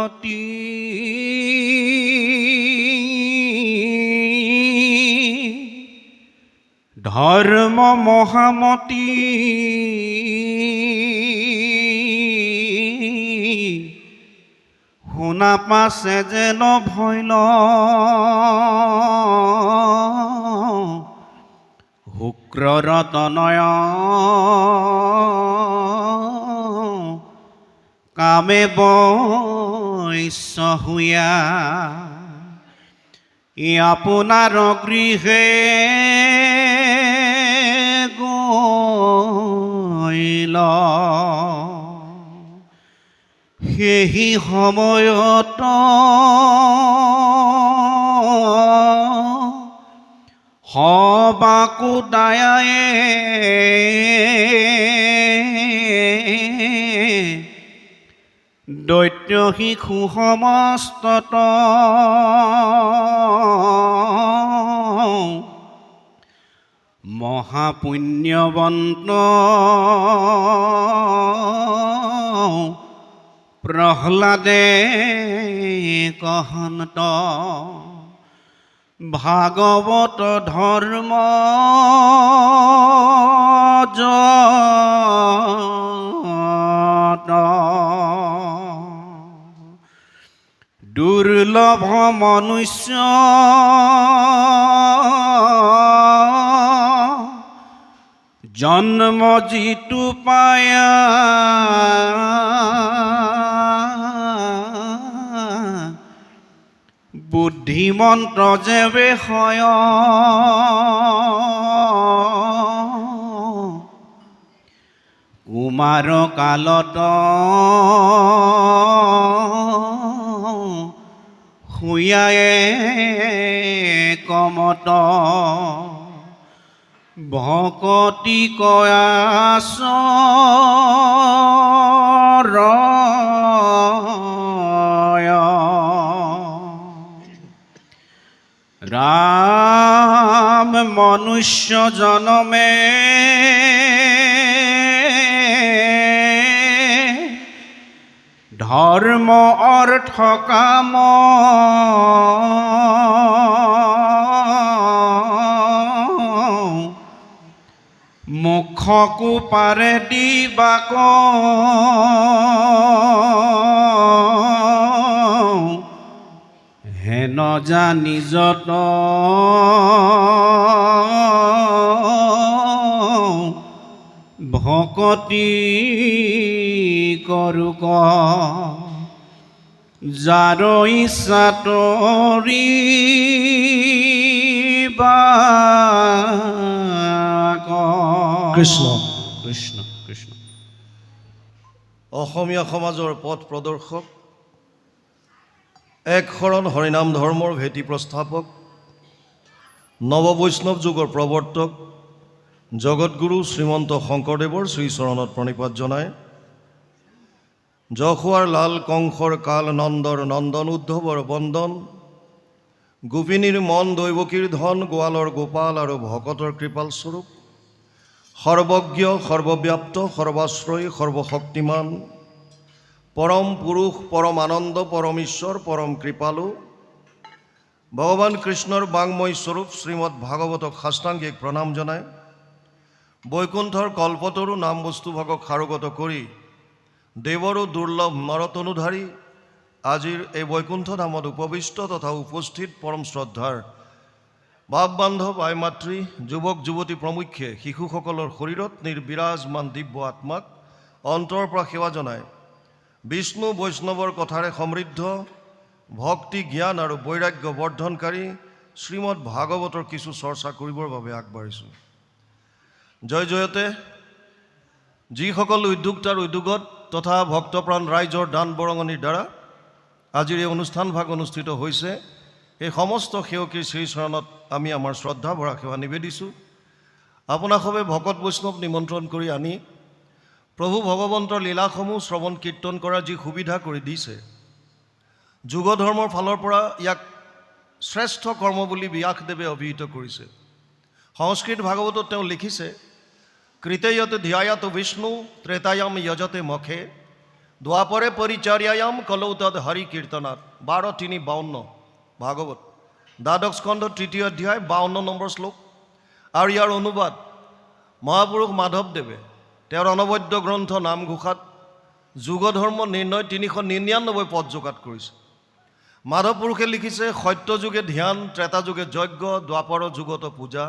মহামতী ধৰ্ম মহামতী শুনা পাছে যেন ভৈল শুক্ৰৰ তনয় কামে বৈশ্য হুয়া আপোনাৰ গৃহে গৈল সেই সময়ত সবাকো দায়ায়ে দৈত্য শিশু সমস্তত মহাপুণ্যৱন্ত প্ৰহ্লাদে কহন্ত ভাগৱত ধৰ্ম দুৰ্লভ মনুষ্য জন্ম যিটো পায়া বুদ্ধিমন্ত যেবে হয় কুমাৰ কালত শুয়ায়ে কমত ভকতি কয়াস ৰাম মনুষ্য জনমে ধৰ্ম অৰ্থ কাম মুখকো পাৰে দিবাক হেন জানি যত ভকতি কৰোক যাৰ ইচ্ছা তৰিবা কৃষ্ণ কৃষ্ণ কৃষ্ণ। অসমীয়া সমাজৰ পথ প্ৰদৰ্শক, এক শৰণ হৰিনাম ধৰ্মৰ ভেটি প্ৰস্থাপক, নৱ বৈষ্ণৱ যুগৰ প্ৰৱৰ্তক জগতগুৰু শ্ৰীমন্ত শংকৰদেৱৰ শ্ৰীচৰণত প্ৰণিপাত জনায় যশোৱাৰ লাল কংসৰ কাল নন্দৰ নন্দন উদ্ধৱৰ বন্দন গোপিনীৰ মন দৈৱকীৰ ধন গোৱালৰ গোপাল আৰু ভকতৰ কৃপাল স্বৰূপ সৰ্বজ্ঞ সৰ্বব্যাপ্ত সৰ্বাশ্ৰয়ী সৰ্বশক্তিমান পৰম পুৰুষ পৰম আনন্দ পৰম ঈশ্বৰ পৰম কৃপালু ভগৱান কৃষ্ণৰ বাংময় স্বৰূপ শ্ৰীমৎ ভাগৱতক সাষ্টাংগিক প্ৰণাম জনায় বৈকুণ্ঠৰ কল্পতৰু নাম বস্তুভাগক সাৰোগত কৰি দেৱৰো দুৰ্লভ নৰতনুধাৰী আজিৰ এই বৈকুণ্ঠ ধামত উপবিষ্ট তথা উপস্থিত পৰম শ্ৰদ্ধাৰ বাপ বান্ধৱ আই মাতৃ যুৱক যুৱতী প্ৰমুখ্যে শিশুসকলৰ শৰীৰত নিৰ্বিৰাজমান দিব্য আত্মাক অন্তৰৰ পৰা সেৱা জনায় বিষ্ণু বৈষ্ণৱৰ কথাৰে সমৃদ্ধ ভক্তি জ্ঞান আৰু বৈৰাগ্য বৰ্ধনকাৰী শ্ৰীমৎ ভাগৱতৰ কিছু চৰ্চা কৰিবৰ বাবে আগবাঢ়িছোঁ। জয় জয়তে যিসকল উদ্যোক্তাৰ উদ্যোগত তথা ভক্তপ্ৰাণ ৰাইজৰ দান বৰঙণিৰ দ্বাৰা আজিৰ এই অনুষ্ঠানভাগ অনুষ্ঠিত হৈছে এই সমস্ত সেৱকীৰ শ্ৰীচৰণত আমি আমাৰ শ্ৰদ্ধা ভৰা সেৱা নিবেদিছোঁ। আপোনাসৱে ভকত বৈষ্ণৱ নিমন্ত্ৰণ কৰি আনি প্ৰভু ভগৱন্তৰ লীলাসমূহ শ্ৰৱণ কীৰ্তন কৰাৰ যি সুবিধা কৰি দিছে যুগ ধৰ্মৰ ফালৰ পৰা ইয়াক শ্ৰেষ্ঠ কৰ্ম বুলি ব্যাসদেৱে অভিহিত কৰিছে। সংস্কৃত ভাগৱতত তেওঁ লিখিছে কৃতেয়তে ধ্যায়াত বিষ্ণু ত্ৰেতায়াম যজতে মখে দ্বাপৰে পৰিচৰ্যায়াম কলৌ তদ হৰি কীৰ্তনাথ 12:3-52 ভাগৱত দ্বাদশ স্কন্ধ 3য় অধ্যায় 52 নম্বৰ শ্লোক। আৰু ইয়াৰ অনুবাদ মহাপুৰুষ মাধৱদেৱে তেওঁৰ অনবদ্য গ্ৰন্থ নামঘোষাত যুগধৰ্ম নিৰ্ণয় 399 পদ যোগাত কৰিছে। মাধৱ পুৰুষে লিখিছে, সত্য যুগে ধ্যান, ত্ৰেতা যুগে যজ্ঞ, দ্বাপৰ যুগত পূজা,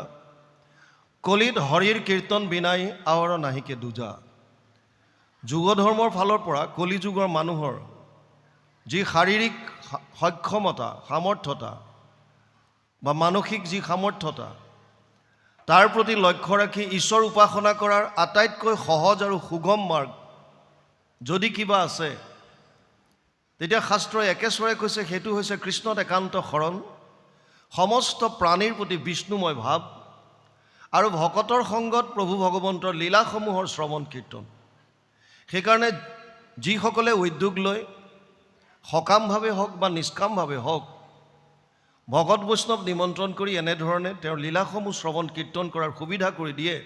কলিত হৰিৰ কীৰ্তন বিনাই আৱৰ নাহিকে দুজা। যুগধৰ্মৰ ফালৰ পৰা কলি যুগৰ মানুহৰ যি শাৰীৰিক সক্ষমতা, সামৰ্থ্যতা বা মানসিক যি সামৰ্থ্যতা, তাৰ প্ৰতি লক্ষ্য ৰাখি ঈশ্বৰ উপাসনা কৰাৰ আটাইতকৈ সহজ আৰু সুগম মাৰ্গ যদি কিবা আছে, তেতিয়া শাস্ত্ৰই একেস্বৰে কৈছে সেইটো হৈছে কৃষ্ণত একান্ত শৰণ, সমস্ত প্ৰাণীৰ প্ৰতি বিষ্ণুময় ভাৱ আৰু ভকতৰ সংগত প্ৰভু ভগৱন্তৰ লীলাসমূহৰ শ্ৰৱণ কীৰ্তন। সেইকাৰণে যিসকলে উদ্যোগ লৈ সকামভাৱে হওক বা নিষ্কামভাৱে হওক ভকত বৈষ্ণৱ নিমন্ত্ৰণ কৰি এনেধৰণে তেওঁৰ লীলাসমূহ শ্ৰৱণ কীৰ্তন কৰাৰ সুবিধা কৰি দিয়ে,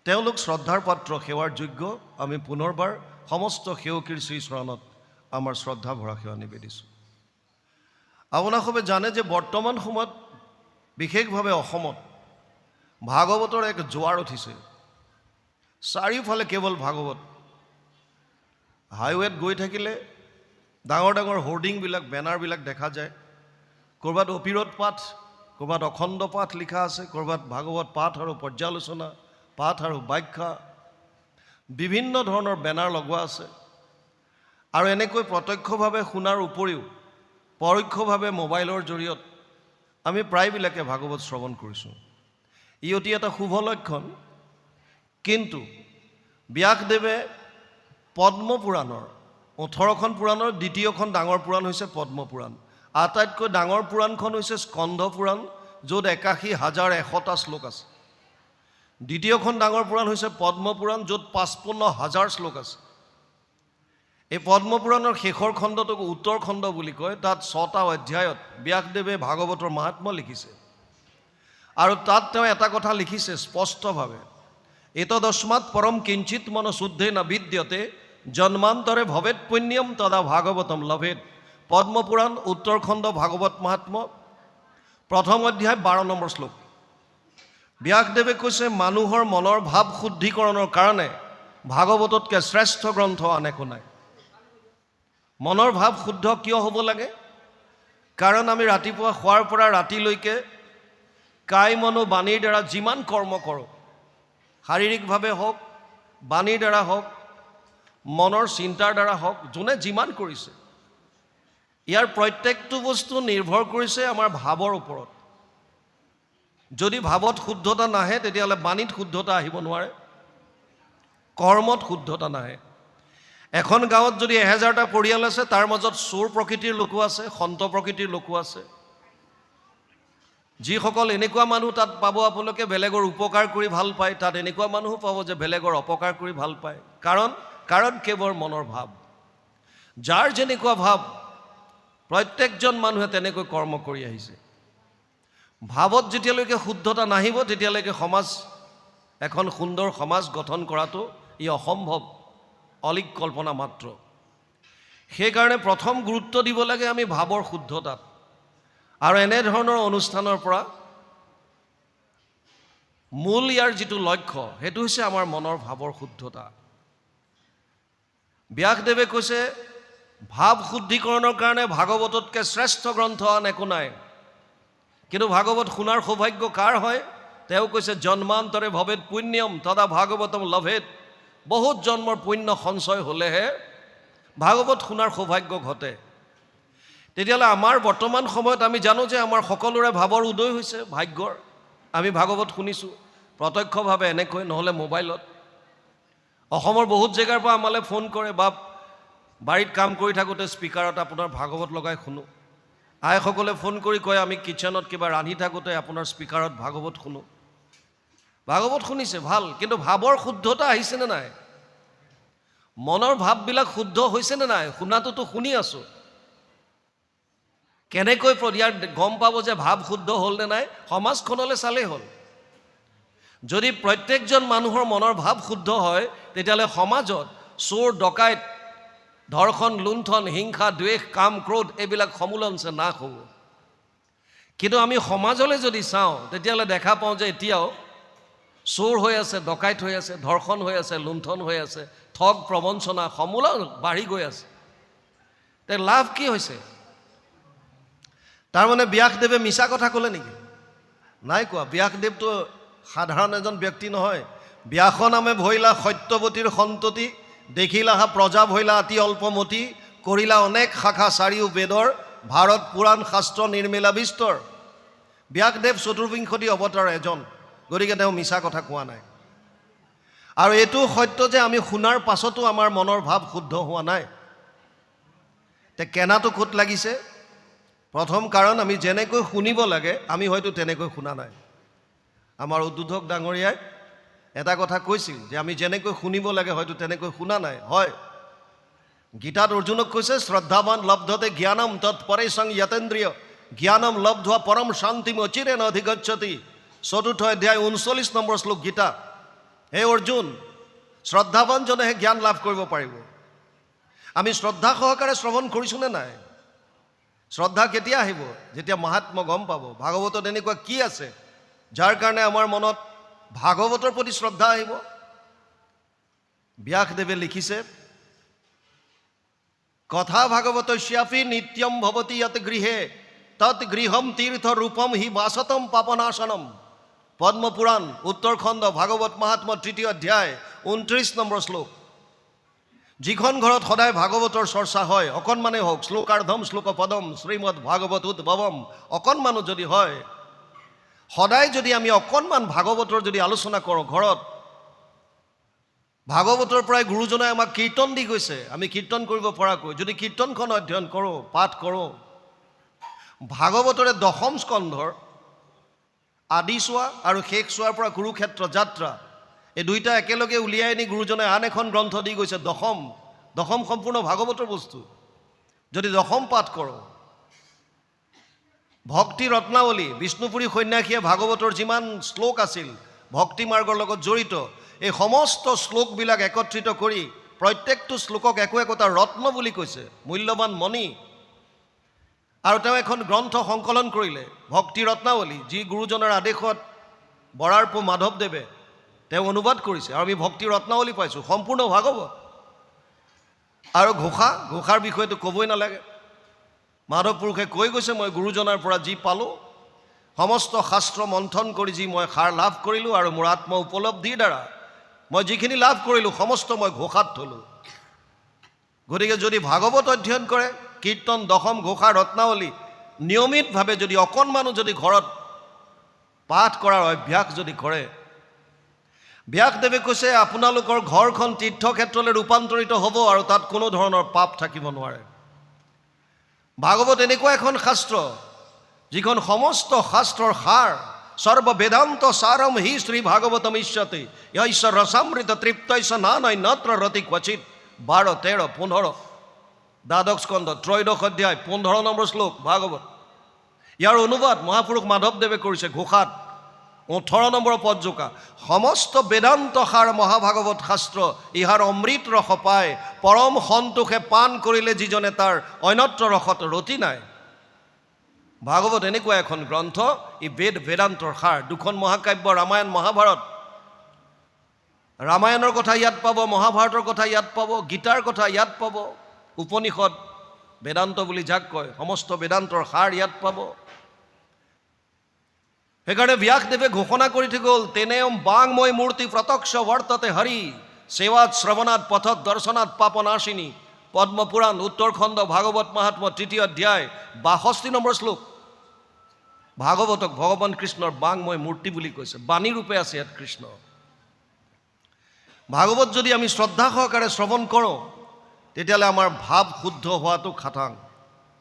তেওঁলোক শ্ৰদ্ধাৰ পাত্ৰ, সেৱাৰ যোগ্য। আমি পুনৰবাৰ সমস্ত সেৱকীৰ শ্ৰীচৰণত আমাৰ শ্ৰদ্ধা ভৰা সেৱা নিবেদিছোঁ। আপোনালোকে জানে যে বৰ্তমান সময়ত বিশেষভাৱে অসমত ভাগৱতৰ এক জোৱাৰ উঠিছে। চাৰিওফালে কেৱল ভাগৱত। হাইৱেত গৈ থাকিলে ডাঙৰ ডাঙৰ হোৰ্ডিংবিলাক, বেনাৰবিলাক দেখা যায়। ক'ৰবাত অপিৰত পাঠ, ক'ৰবাত অখণ্ড পাঠ লিখা আছে, ক'ৰবাত ভাগৱত পাঠ আৰু পৰ্যালোচনা, পাঠ আৰু ব্যাখ্যা, বিভিন্ন ধৰণৰ বেনাৰ লগোৱা আছে। আৰু এনেকৈ প্ৰত্যক্ষভাৱে শুনাৰ উপৰিও পৰোক্ষভাৱে মোবাইলৰ জৰিয়ত আমি প্ৰায়বিলাকে ভাগৱত শ্ৰৱণ কৰিছোঁ। ই অতি এটা শুভ লক্ষণ। কিন্তু ব্যাসদেৱে পদ্মপুৰাণৰ 18খন পুৰাণৰ দ্বিতীয়খন ডাঙৰ পুৰাণ হৈছে পদ্মপুৰাণ। আটাইতকৈ ডাঙৰ পুৰাণখন হৈছে স্কন্ধ পুৰাণ, য'ত 81,100টা শ্লোক আছে। দ্বিতীয়খন ডাঙৰ পুৰাণ হৈছে পদ্মপুৰাণ, য'ত 55,000 শ্লোক আছে। এই পদ্মপুৰাণৰ শেষৰ খণ্ডটোক উত্তৰ খণ্ড বুলি কয়। তাত 6টা অধ্যায়ত ব্যাসদেৱে ভাগৱতৰ মাহাত্ম্য লিখিছে। আৰু তাত তেওঁ এটা কথা লিখিছে স্পষ্টভাৱে, এতদস্মাৎ পৰম কিঞ্চিত মন শুদ্ধে ন বিদ্যতে জন্মান্তৰে ভৱেত পুণ্যম তদা ভাগৱতম লভেত। পদ্মপুৰাণ উত্তৰ খণ্ড ভাগৱত মাহাত্ম্য 1ম অধ্যায় 12 নম্বৰ শ্লোক। ব্যাসদেৱে কৈছে, মানুহৰ মনৰ ভাৱ শুদ্ধিকৰণৰ কাৰণে ভাগৱততকৈ শ্ৰেষ্ঠ গ্ৰন্থ আন একো নাই। মনৰ ভাৱ শুদ্ধ কিয় হ'ব লাগে? কাৰণ আমি ৰাতিপুৱা শোৱাৰ পৰা ৰাতিলৈকে কায় মনো বাণীৰ দ্বাৰা যিমান কৰ্ম কৰোঁ, শাৰীৰিকভাৱে হওক, বাণীৰ দ্বাৰা হওক, মনৰ চিন্তাৰ দ্বাৰা হওক, যোনে যিমান কৰিছে, ইয়াৰ প্ৰত্যেকটো বস্তু নিৰ্ভৰ কৰিছে আমাৰ ভাৱৰ ওপৰত। যদি ভাৱত শুদ্ধতা নাহে, তেতিয়াহ'লে বাণীত শুদ্ধতা আহিব নোৱাৰে, কৰ্মত শুদ্ধতা নাহে। এখন গাঁৱত যদি 1000টা পৰিয়াল আছে, তাৰ মাজত চোৰ প্ৰকৃতিৰ লোকো আছে, সন্ত প্ৰকৃতিৰ লোকো আছে। যিসকল এনেকুৱা মানুহ তাত পাব আপোনালোকে বেলেগৰ উপকাৰ কৰি ভাল পায়, তাত এনেকুৱা মানুহো পাব যে বেলেগৰ অপকাৰ কৰি ভাল পায়। কাৰণ কেৱল মনৰ ভাৱ। যাৰ যেনেকুৱা ভাৱ, প্ৰত্যেকজন মানুহে তেনেকৈ কৰ্ম কৰি আহিছে। ভাৱত যেতিয়ালৈকে শুদ্ধতা নাহিব, তেতিয়ালৈকে সমাজ, এখন সুন্দৰ সমাজ গঠন কৰাটো ই অসম্ভৱ, অলিক কল্পনা মাত্ৰ। সেইকাৰণে প্ৰথম গুৰুত্ব দিব লাগে আমি ভাৱৰ শুদ্ধতাত। আৰু এনেধৰণৰ অনুষ্ঠানৰ পৰা মূল ইয়াৰ যিটো লক্ষ্য, সেইটো হৈছে আমাৰ মনৰ ভাৱৰ শুদ্ধতা। ব্যাসদেৱে কৈছে, ভাৱ শুদ্ধিকৰণৰ কাৰণে ভাগৱততকৈ শ্ৰেষ্ঠ গ্ৰন্থ আন একো নাই। কিন্তু ভাগৱত শুনাৰ সৌভাগ্য কাৰ হয়? তেওঁ কৈছে, জন্মান্তৰে ভৱেত পুণ্যম তদা ভাগৱতম লভেত। বহুত জন্মৰ পুণ্য সঞ্চয় হ'লেহে ভাগৱত শুনাৰ সৌভাগ্য ঘটে। তেতিয়াহ'লে আমাৰ বৰ্তমান সময়ত আমি জানো যে আমাৰ সকলোৰে ভাৱৰ উদয় হৈছে, ভাগ্যৰ। আমি ভাগৱত শুনিছোঁ প্ৰত্যক্ষভাৱে এনেকৈ, নহ'লে মোবাইলত। অসমৰ বহুত জেগাৰ পৰা আমালৈ ফোন কৰে, বা বাৰীত কাম কৰি থাকোঁতে স্পীকাৰত আপোনাৰ ভাগৱত লগাই শুনো। আইসকলে ফোন কৰি কয়, আমি কিটচেনত কিবা ৰান্ধি থাকোঁতে আপোনাৰ স্পীকাৰত ভাগৱত শুনো। ভাগৱত শুনিছে, ভাল, কিন্তু ভাৱৰ শুদ্ধতা আহিছেনে নাই? মনৰ ভাৱবিলাক শুদ্ধ হৈছেনে নাই? শুনাটোতো শুনি আছোঁ। কেনেকৈ ইয়াৰ গম পাব যে ভাৱ শুদ্ধ হ'ল নে নাই? সমাজখনলৈ চালেই হ'ল। যদি প্ৰত্যেকজন মানুহৰ মনৰ ভাৱ শুদ্ধ হয়, তেতিয়াহ'লে সমাজত চোৰ ডকাইত ধৰ্ষণ, লুণ্ঠন, হিংসা, দ্বেষ, কাম, ক্ৰোধ এইবিলাক সমূলঞ্চে নাশ হ'ব। কিন্তু আমি সমাজলৈ যদি চাওঁ তেতিয়াহ'লে দেখা পাওঁ যে এতিয়াও চোৰ হৈ আছে, ডকাইত হৈ আছে, ধৰ্ষণ হৈ আছে, লুণ্ঠন হৈ আছে, ঠগ প্ৰবঞ্চনা সমূলন বাঢ়ি গৈ আছে। তে লাভ কি হৈছে? তাৰমানে ব্যাসদেৱে মিছা কথা ক'লে নেকি? নাই কোৱা। ব্যাসদেৱটো সাধাৰণ এজন ব্যক্তি নহয়। ব্যাস নামে ভৈলা সত্যৱতীৰ সন্ততি, দেখিলাহা প্ৰজা ভৈলা অতি অল্পমতি, কৰিলা অনেক শাখা চাৰিও বেদৰ, ভাৰত পুৰাণ শাস্ত্ৰ নিৰ্মিলা বিস্তৰ। ব্যাসদেৱ চতুৰ্বিংশতি অৱতাৰ এজন, গতিকে তেওঁ মিছা কথা কোৱা নাই। আৰু এইটো সত্য যে আমি শুনাৰ পাছতো আমাৰ মনৰ ভাৱ শুদ্ধ হোৱা নাই। তে কেনাটো ক'ত লাগিছে? প্ৰথম কাৰণ, আমি যেনেকৈ শুনিব লাগে আমি হয়তো তেনেকৈ শুনা নাই। আমাৰ উদ্বোধক ডাঙৰীয়াই এটা কথা কৈছিল যে আমি যেনেকৈ শুনিব লাগে হয়তো তেনেকৈ শুনা নাই। হয়, গীতাত অৰ্জুনক কৈছে শ্ৰদ্ধাৱান লব্ধতে জ্ঞানম তৎপৰেশং যতেন্দ্ৰিয় জ্ঞানম লব্ধোৱা পৰম শান্তিম অচিৰেণ অধিগচ্ছতি। ৪ৰ্থ অধ্যায় ৩৯ নম্বৰ শ্লোক গীতা। হে অৰ্জুন, শ্ৰদ্ধাৱানজনেহে জ্ঞান লাভ কৰিব পাৰিব। আমি শ্ৰদ্ধা সহকাৰে শ্ৰৱণ কৰিছোঁনে নাই? শ্ৰদ্ধা কেতিয়া আহিব? যেতিয়া মাহাত্ম্য গম পাব। ভাগৱতত এনেকুৱা কি আছে যাৰ কাৰণে আমাৰ মনত ভাগৱতৰ প্ৰতি শ্ৰদ্ধা আহিব? ব্যাসদেৱে লিখিছে, কথা ভাগৱতস্যাপি নিত্যম ভৱতি যত গৃহে তৎ গৃহম তীৰ্থ ৰূপম হি বাসতম পাপনাশনম। পদ্মপুৰাণ উত্তৰখণ্ড ভাগৱত মাহাত্ম্য ৩য় অধ্যায় ২৯ নম্বৰ শ্লোক। যিখন ঘৰত সদায় ভাগৱতৰ চৰ্চা হয়, অকণমানেই হওক, শ্লোকাৰ্ধম শ্লোক পদম শ্ৰীমদ ভাগৱত উদ্ভৱম, অকণমানো যদি হয়, সদায় যদি আমি অকণমান ভাগৱতৰ যদি আলোচনা কৰোঁ ঘৰত, ভাগৱতৰ পৰাই গুৰুজনাই আমাক কীৰ্তন দি গৈছে, আমি কীৰ্তন কৰিব পৰাকৈ যদি কীৰ্তনখন অধ্যয়ন কৰোঁ, পাঠ কৰোঁ, ভাগৱতৰে ১০ম স্কন্ধৰ আদি চোৱা আৰু শেষ চোৱাৰ পৰা কুৰুক্ষেত্ৰ যাত্ৰা, এই দুইটা একেলগে উলিয়াই আনি গুৰুজনাই আন এখন গ্ৰন্থ দি গৈছে, দশম সম্পূৰ্ণ ভাগৱতৰ বস্তু। যদি ১০ম পাঠ কৰোঁ, ভক্তি ৰত্নাৱলী, বিষ্ণুপুৰী সন্যাসীয়ে ভাগৱতৰ যিমান শ্লোক আছিল ভক্তি মাৰ্গৰ লগত জড়িত, এই সমস্ত শ্লোকবিলাক একত্ৰিত কৰি প্ৰত্যেকটো শ্লোকক একো একোটা ৰত্ন বুলি কৈছে, মূল্যৱান মণি। আৰু তেওঁ এখন গ্ৰন্থ সংকলন কৰিলে, ভক্তি ৰত্নাৱলী, যি গুৰুজনাৰ আদেশত বৰাৰপো মাধৱদেৱে তেওঁ অনুবাদ কৰিছে। আৰু আমি ভক্তি ৰত্নাৱলী পাইছোঁ, সম্পূৰ্ণ ভাগৱত। আৰু ঘোষাৰ বিষয়েতো ক'বই নালাগে। মাধৱ পুৰুষে কৈ গৈছে, মই গুৰুজনাৰ পৰা যি পালোঁ, সমস্ত শাস্ত্ৰ মন্থন কৰি যি মই সাৰ লাভ কৰিলোঁ, আৰু মোৰ আত্ম উপলব্ধিৰ দ্বাৰা মই যিখিনি লাভ কৰিলোঁ সমস্ত মই ঘোষাত থলোঁ। গতিকে যদি ভাগৱত অধ্যয়ন কৰে, কীৰ্তন, দশম, ঘোষা, ৰত্নাৱলী নিয়মিতভাৱে যদি অকণমানো যদি ঘৰত পাঠ কৰাৰ অভ্যাস যদি কৰে, ব্যাসদেৱে কৈছে আপোনালোকৰ ঘৰখন তীৰ্থক্ষেত্ৰলৈ ৰূপান্তৰিত হ'ব আৰু তাত কোনো ধৰণৰ পাপ থাকিব নোৱাৰে। ভাগৱত এনেকুৱা এখন শাস্ত্ৰ যিখন সমস্ত শাস্ত্ৰৰ সাৰ, সৰ্ব বেদান্ত সাৰম হি শ্ৰী ভাগৱতম ইষ্যতে য়ৈষ ৰসামৃত তৃপ্তৈষ নানৈ নত্ৰ ৰতি ক্বচিত। ১২, ১৩, ১৫ দ্বাদশ স্কন্ধ ৩ত্ৰয়োদশ অধ্যায় ১৫ নম্বৰ শ্লোক ভাগৱত। ইয়াৰ অনুবাদ মহাপুৰুষ মাধৱদেৱে কৰিছে ঘোষাত ১৮ নম্বৰ পদজোকা। সমস্ত বেদান্ত সাৰ মহাভাগৱত শাস্ত্ৰ, ইহাৰ অমৃত ৰস পায়, পৰম সন্তোষে পাণ কৰিলে যিজনে তাৰ অন্যত্ৰ ৰসত ৰতি নাই। ভাগৱত এনেকুৱা এখন গ্ৰন্থ, ই বেদান্তৰ সাৰ। দুখন মহাকাব্য ৰামায়ণ মহাভাৰত, ৰামায়ণৰ কথা ইয়াত পাব, মহাভাৰতৰ কথা ইয়াত পাব, গীতাৰ কথা ইয়াত পাব, উপনিষদ বেদান্ত বুলি যাক কয় সমস্ত বেদান্তৰ সাৰ ইয়াত পাব। সেইকাৰণে ব্যাসদেৱে ঘোষণা কৰি থৈ গ'ল, তেনেম বাংময় মূৰ্তি প্ৰত্যক্ষ বৰ্ততে হৰি, সেৱাত শ্ৰৱণাত পথত দৰ্শনাত পাপনাশিনী। পদ্মপুৰাণ উত্তৰখণ্ড ভাগৱত মাহাত্ম্য ৩য় অধ্যায় ৬২ নম্বৰ শ্লোক। ভাগৱতক ভগৱান কৃষ্ণৰ বাংময় মূৰ্তি বুলি কৈছে, বাণী ৰূপে আছে ইয়াত কৃষ্ণ। ভাগৱত যদি আমি শ্ৰদ্ধা সহকাৰে শ্ৰৱণ কৰোঁ তেতিয়াহ'লে আমাৰ ভাৱ শুদ্ধ হোৱাটো খাটাং।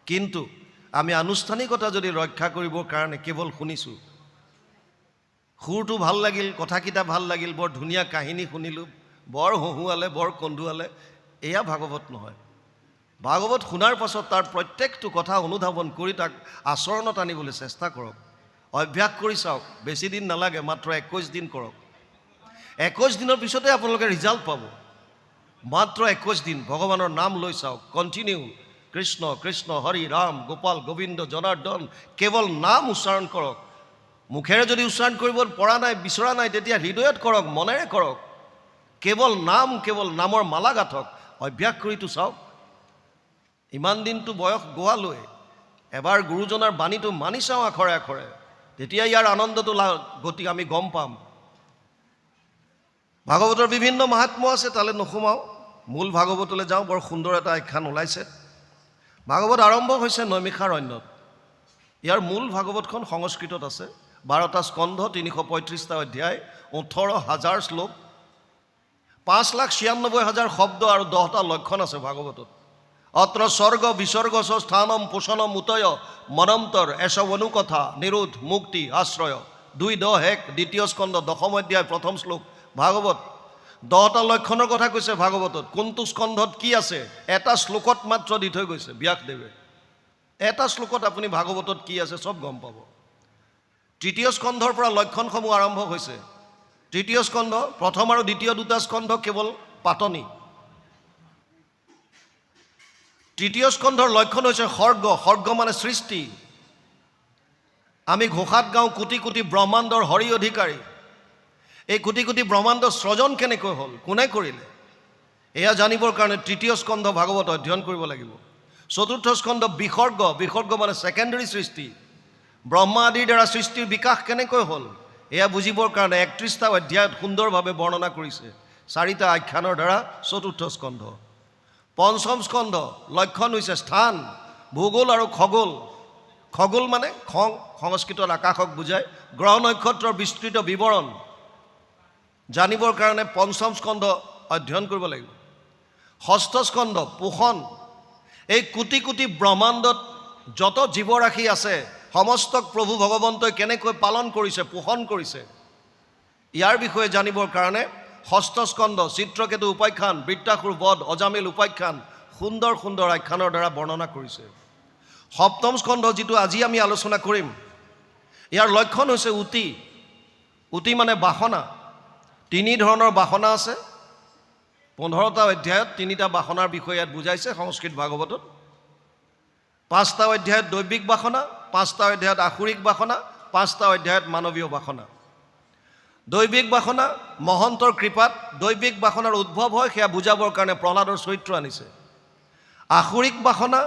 কিন্তু আমি আনুষ্ঠানিকতা যদি ৰক্ষা কৰিবৰ কাৰণে কেৱল শুনিছোঁ, সুৰটো ভাল লাগিল, কথাকেইটা ভাল লাগিল, বৰ ধুনীয়া কাহিনী শুনিলোঁ, বৰ হহুৱালে, বৰ কন্দুৱালে, এয়া ভাগৱত নহয়। ভাগৱত শুনাৰ পাছত তাৰ প্ৰত্যেকটো কথা অনুধাৱন কৰি তাক আচৰণত আনিবলৈ চেষ্টা কৰক, অভ্যাস কৰি চাওক। বেছি দিন নালাগে, মাত্ৰ ২১ দিন কৰক। ২১ দিনৰ পিছতে আপোনালোকে ৰিজাল্ট পাব। মাত্ৰ 21 দিন ভগৱানৰ নাম লৈ চাওক, কণ্টিনিউ কৃষ্ণ কৃষ্ণ হৰি ৰাম গোপাল গোবিন্দ জনাৰ্দন, কেৱল নাম উচ্চাৰণ কৰক। মুখেৰে যদি উচ্চাৰণ কৰিব পৰা নাই, বিচৰা নাই, তেতিয়া হৃদয়ত কৰক, মনেৰে কৰক। কেৱল নামৰ মালা গাঁঠক, অভ্যাস কৰিতো চাওক। ইমান দিনটো বয়স গোৱালৈ এবাৰ গুৰুজনাৰ বাণীটো মানি চাওঁ আখৰে আখৰে, তেতিয়া ইয়াৰ আনন্দটো গতি আমি গম পাম। ভাগৱতৰ বিভিন্ন মাহাত্ম্য আছে, তালৈ নোসোমাওঁ, মূল ভাগৱতলৈ যাওঁ। বৰ সুন্দৰ এটা আখ্যান ওলাইছে। ভাগৱত আৰম্ভ হৈছে নৈমিষাৰণ্যত। ইয়াৰ মূল ভাগৱতখন সংস্কৃতত আছে, 12টা স্কন্ধ, 335টা অধ্যায়, 18,000 শ্লোক, 5,96,000 শব্দ আৰু 10টা লক্ষণ আছে ভাগৱতত। অত্ৰ স্বৰ্গ বিসৰ্গ স্থানম পোষণম উতয় মনন্তৰ এশৱনু কথা নিৰোধ মুক্তি আশ্ৰয়। 2:10 দ্বিতীয় স্কন্ধ 10ম অধ্যায় 1ম শ্লোক ভাগৱত। 10টা লক্ষণৰ কথা কৈছে ভাগৱতত। কোনটো স্কন্ধত কি আছে এটা শ্লোকত মাত্ৰ দি থৈ গৈছে ব্যাসদেৱে। এটা শ্লোকত আপুনি ভাগৱতত কি আছে চব গম পাব। তৃতীয় স্কন্ধৰ পৰা লক্ষণসমূহ আৰম্ভ হৈছে। তৃতীয় স্কন্ধ, প্ৰথম আৰু দ্বিতীয় দুটা স্কন্ধ কেৱল পাতনি। তৃতীয় স্কন্ধৰ লক্ষণ হৈছে সৰ্গ। সৰ্গ মানে সৃষ্টি। আমি ঘোষাত গাওঁ কোটি কোটি ব্ৰহ্মাণ্ডৰ হৰি অধিকাৰী। এই কোটি কোটি ব্ৰহ্মাণ্ড সৃজন কেনেকৈ হ'ল, কোনে কৰিলে, এয়া জানিবৰ কাৰণে তৃতীয় স্কন্ধ ভাগৱত অধ্যয়ন কৰিব লাগিব। চতুৰ্থ স্কন্ধ বিসৰ্গ। বিসৰ্গ মানে ছেকেণ্ডাৰী সৃষ্টি। ব্ৰহ্মা আদিৰ দ্বাৰা সৃষ্টিৰ বিকাশ কেনেকৈ হ'ল, এয়া বুজিবৰ কাৰণে 31টা অধ্যায়ত সুন্দৰভাৱে বৰ্ণনা কৰিছে 4টা আখ্যানৰ দ্বাৰা চতুৰ্থ স্কন্ধ। পঞ্চম স্কন্ধ লক্ষণ হৈছে স্থান, ভূগোল আৰু খগোল। খগোল মানে সংস্কৃতত আকাশক বুজায়। গ্ৰহ নক্ষত্ৰৰ বিস্তৃত বিৱৰণ জানিবৰ কাৰণে পঞ্চম স্কন্ধ অধ্যয়ন কৰিব লাগিব। ষষ্ঠ স্কন্ধ পোষণ। এই কোটি কোটি ব্ৰহ্মাণ্ডত যত জীৱৰাশি আছে সমস্তক প্ৰভু ভগৱন্তই কেনেকৈ পালন কৰিছে, পোষণ কৰিছে, ইয়াৰ বিষয়ে জানিবৰ কাৰণে ষষ্ঠ স্কন্ধ চিত্ৰকেতু উপাখ্যান, বৃত্তাসুৰ বধ, অজামিল উপাখ্যান, সুন্দৰ সুন্দৰ আখ্যানৰ দ্বাৰা বৰ্ণনা কৰিছে। সপ্তম স্কন্ধ যিটো আজি আমি আলোচনা কৰিম, ইয়াৰ লক্ষণ হৈছে উতি। উতি মানে বাসনা। 3 ধৰণৰ বাসনা আছে। 15টা অধ্যায়ত 3টা বাসনাৰ বিষয়ে ইয়াত বুজাইছে সংস্কৃত ভাগৱতত। 5টা অধ্যায়ত দৈবিক বাসনা, 5টা অধ্যায়ত আসুৰিক বাসনা, 5টা অধ্যায়ত মানৱীয় বাসনা। দৈবিক বাসনা মহন্তৰ কৃপাত দৈবিক বাসনাৰ উদ্ভৱ হয়, সেয়া বুজাবৰ কাৰণে প্ৰহ্লাদৰ চৰিত্ৰ আনিছে। আসুৰিক বাসনা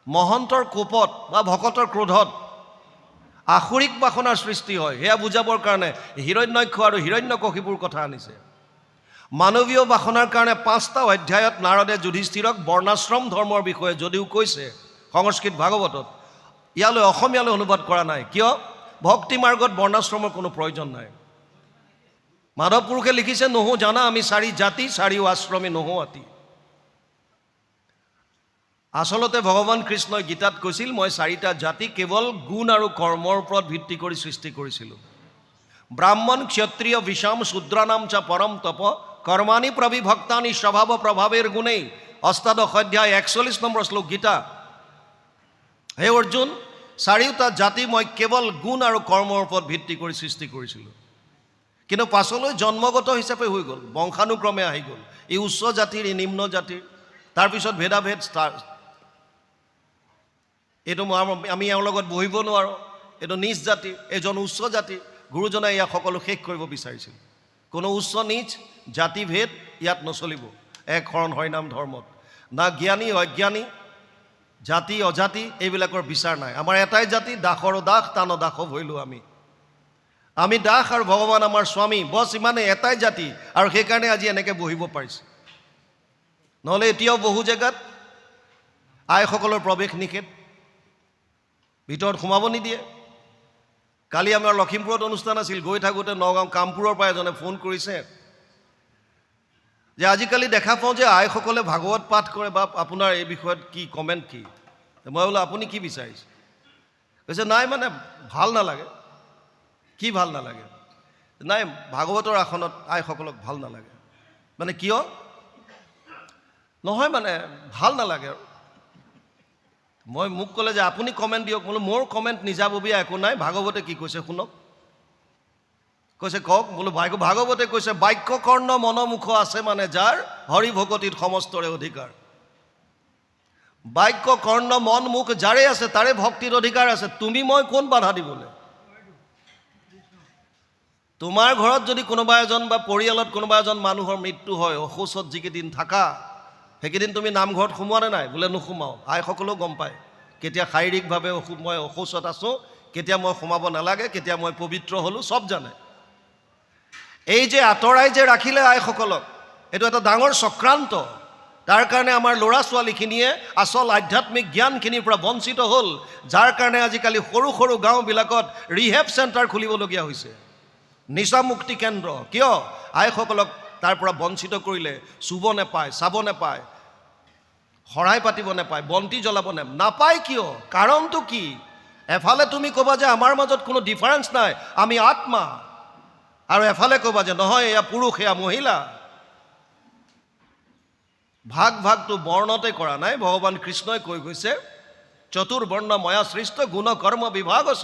মহন্তৰ কোপত বা ভকতৰ ক্ৰোধত আসুৰিক বাসনাৰ সৃষ্টি হয়, সেয়া বুজাবৰ কাৰণে হিৰণ্যক্ষ আৰু হিৰণ্যকশিপুৰ কথা আনিছে। মানৱীয় বাসনাৰ কাৰণে 5টা অধ্যায়ত নাৰদে যুধিষ্ঠিৰক বৰ্ণাশ্ৰম ধৰ্মৰ বিষয়ে যদিও কৈছে সংস্কৃত ভাগৱতত, ইয়ালৈ অসমীয়ালৈ অনুবাদ কৰা নাই। কিয়? ভক্তি মাৰ্গত বৰ্ণাশ্ৰমৰ কোনো প্ৰয়োজন নাই। মাধৱ পুৰুষে লিখিছে, নহো জানা আমি 4 জাতি 4 আশ্ৰমী নহো আতি। আচলতে ভগৱান কৃষ্ণই গীতাত কৈছিল, মই 4টা জাতি কেৱল গুণ আৰু কৰ্মৰ ওপৰত ভিত্তি কৰি সৃষ্টি কৰিছিলোঁ। ব্ৰাহ্মণ ক্ষত্ৰিয় বিষাম শূদ্ৰানাম চা পৰম তপ কৰ্মাণি প্ৰবিভক্তানি স্বভাৱ প্ৰভাৱেৰ গুণেই। 8দশ অধ্যায় 41 নম্বৰ শ্লোক গীতা। হে অৰ্জুন, 4টা জাতি মই কেৱল গুণ আৰু কৰ্মৰ ওপৰত ভিত্তি কৰি সৃষ্টি কৰিছিলোঁ। কিন্তু পাছলৈ জন্মগত হিচাপে হৈ গ'ল, বংশানুক্ৰমে আহি গ'ল। এই উচ্চ জাতিৰ, এই নিম্ন জাতিৰ, তাৰপিছত ভেদাভেদ এইটো আমি এওঁৰ লগত বহিব নোৱাৰোঁ, এইটো নিজ জাতিৰ, এইজন উচ্চ জাতিৰ। গুৰুজনাই ইয়াক সকলো শেষ কৰিব বিচাৰিছিল। কোনো উচ্চ নিজ জাতিভেদ ইয়াত নচলিব এক শৰণ হৰিনাম ধৰ্মত। না জ্ঞানী অজ্ঞানী, জাতি অজাতি এইবিলাকৰ বিচাৰ নাই। আমাৰ এটাই জাতি, দাসৰো দাস টান দাস ভৈলোঁ আমি দাস আৰু ভগৱান আমাৰ স্বামী, বছ ইমানে এটাই জাতি। আৰু সেইকাৰণে আজি এনেকৈ বহিব পাৰিছে। নহ'লে এতিয়াও বহু জেগাত আইসকলৰ প্ৰৱেশ নিষেধ, ভিতৰত সোমাব নিদিয়ে। কালি আমাৰ লখিমপুৰত অনুষ্ঠান আছিল, গৈ থাকোঁতে নগাঁও কামপুৰৰ পৰা এজনে ফোন কৰিছে যে আজিকালি দেখা পাওঁ যে আইসকলে ভাগৱত পাঠ কৰে, বা আপোনাৰ এই বিষয়ত কি কমেণ্ট কি? মই বোলো আপুনি কি বিচাৰিছে? কৈছে নাই মানে ভাল নালাগে। কি ভাল নালাগে? নাই ভাগৱতৰ আসনত আইসকলক ভাল নালাগে। মানে কিয়? নহয় মানে ভাল নালাগে আৰু। মোক ক'লে যে আপুনি কমেণ্ট দিয়ক। বোলো মোৰ কমেণ্ট নিজাববীয়া একো নাই, ভাগৱতে কি কৈছে শুনক। কৈছে কওক বোলো ভাগৱতে কৈছে বাক্য কৰ্ণ মনমুখ আছে মানে যাৰ হৰি ভকতিত সমস্তৰে অধিকাৰ। বাক্য কৰ্ণ মন মুখ যাৰে আছে তাৰে ভক্তিৰ অধিকাৰ আছে। তুমি মই কোন বাধা দিবলৈ? তোমাৰ ঘৰত যদি কোনোবা এজন বা পৰিয়ালত কোনোবা এজন মানুহৰ মৃত্যু হয়, অশৌচত যিকেইদিন থাকা সেইকেইদিন তুমি নামঘৰত সোমোৱা নে নাই? বোলে নোসোমাওঁ। আইসকলেও গম পায় কেতিয়া শাৰীৰিকভাৱে মই অশৌচত আছোঁ, কেতিয়া মই সোমাব নালাগে, কেতিয়া মই পবিত্ৰ হ'লোঁ, চব জানে। এই যে আঁতৰাই যে ৰাখিলে আইসকলক, এইটো এটা ডাঙৰ চক্ৰান্ত। তাৰ কাৰণে আমাৰ ল'ৰা ছোৱালীখিনিয়ে আচল আধ্যাত্মিক জ্ঞানখিনিৰ পৰা বঞ্চিত হ'ল, যাৰ কাৰণে আজিকালি সৰু সৰু গাঁওবিলাকত ৰিহেব চেণ্টাৰ খুলিবলগীয়া হৈছে, নিচামুক্তি কেন্দ্ৰ। কিয়? আইসকলক তাৰ পৰা বঞ্চিত কৰিলে। চুব নেপায়, চাব নেপায়, শৰাই পাতিব নেপায়, বন্তি জ্বলাব নাপায়। কিয়? কাৰণটো কি? এফালে তুমি ক'বা যে আমাৰ মাজত কোনো ডিফাৰেঞ্চ নাই, আমি আত্মা, আৰু এফালে ক'বা যে নহয় এয়া পুৰুষ এয়া মহিলা। ভাগটো বৰ্ণতে কৰা নাই। ভগৱান কৃষ্ণই কৈ গৈছে চতুৰ্বৰ্ণ ময়া সৃষ্ট গুণ কৰ্ম বিভাগছ।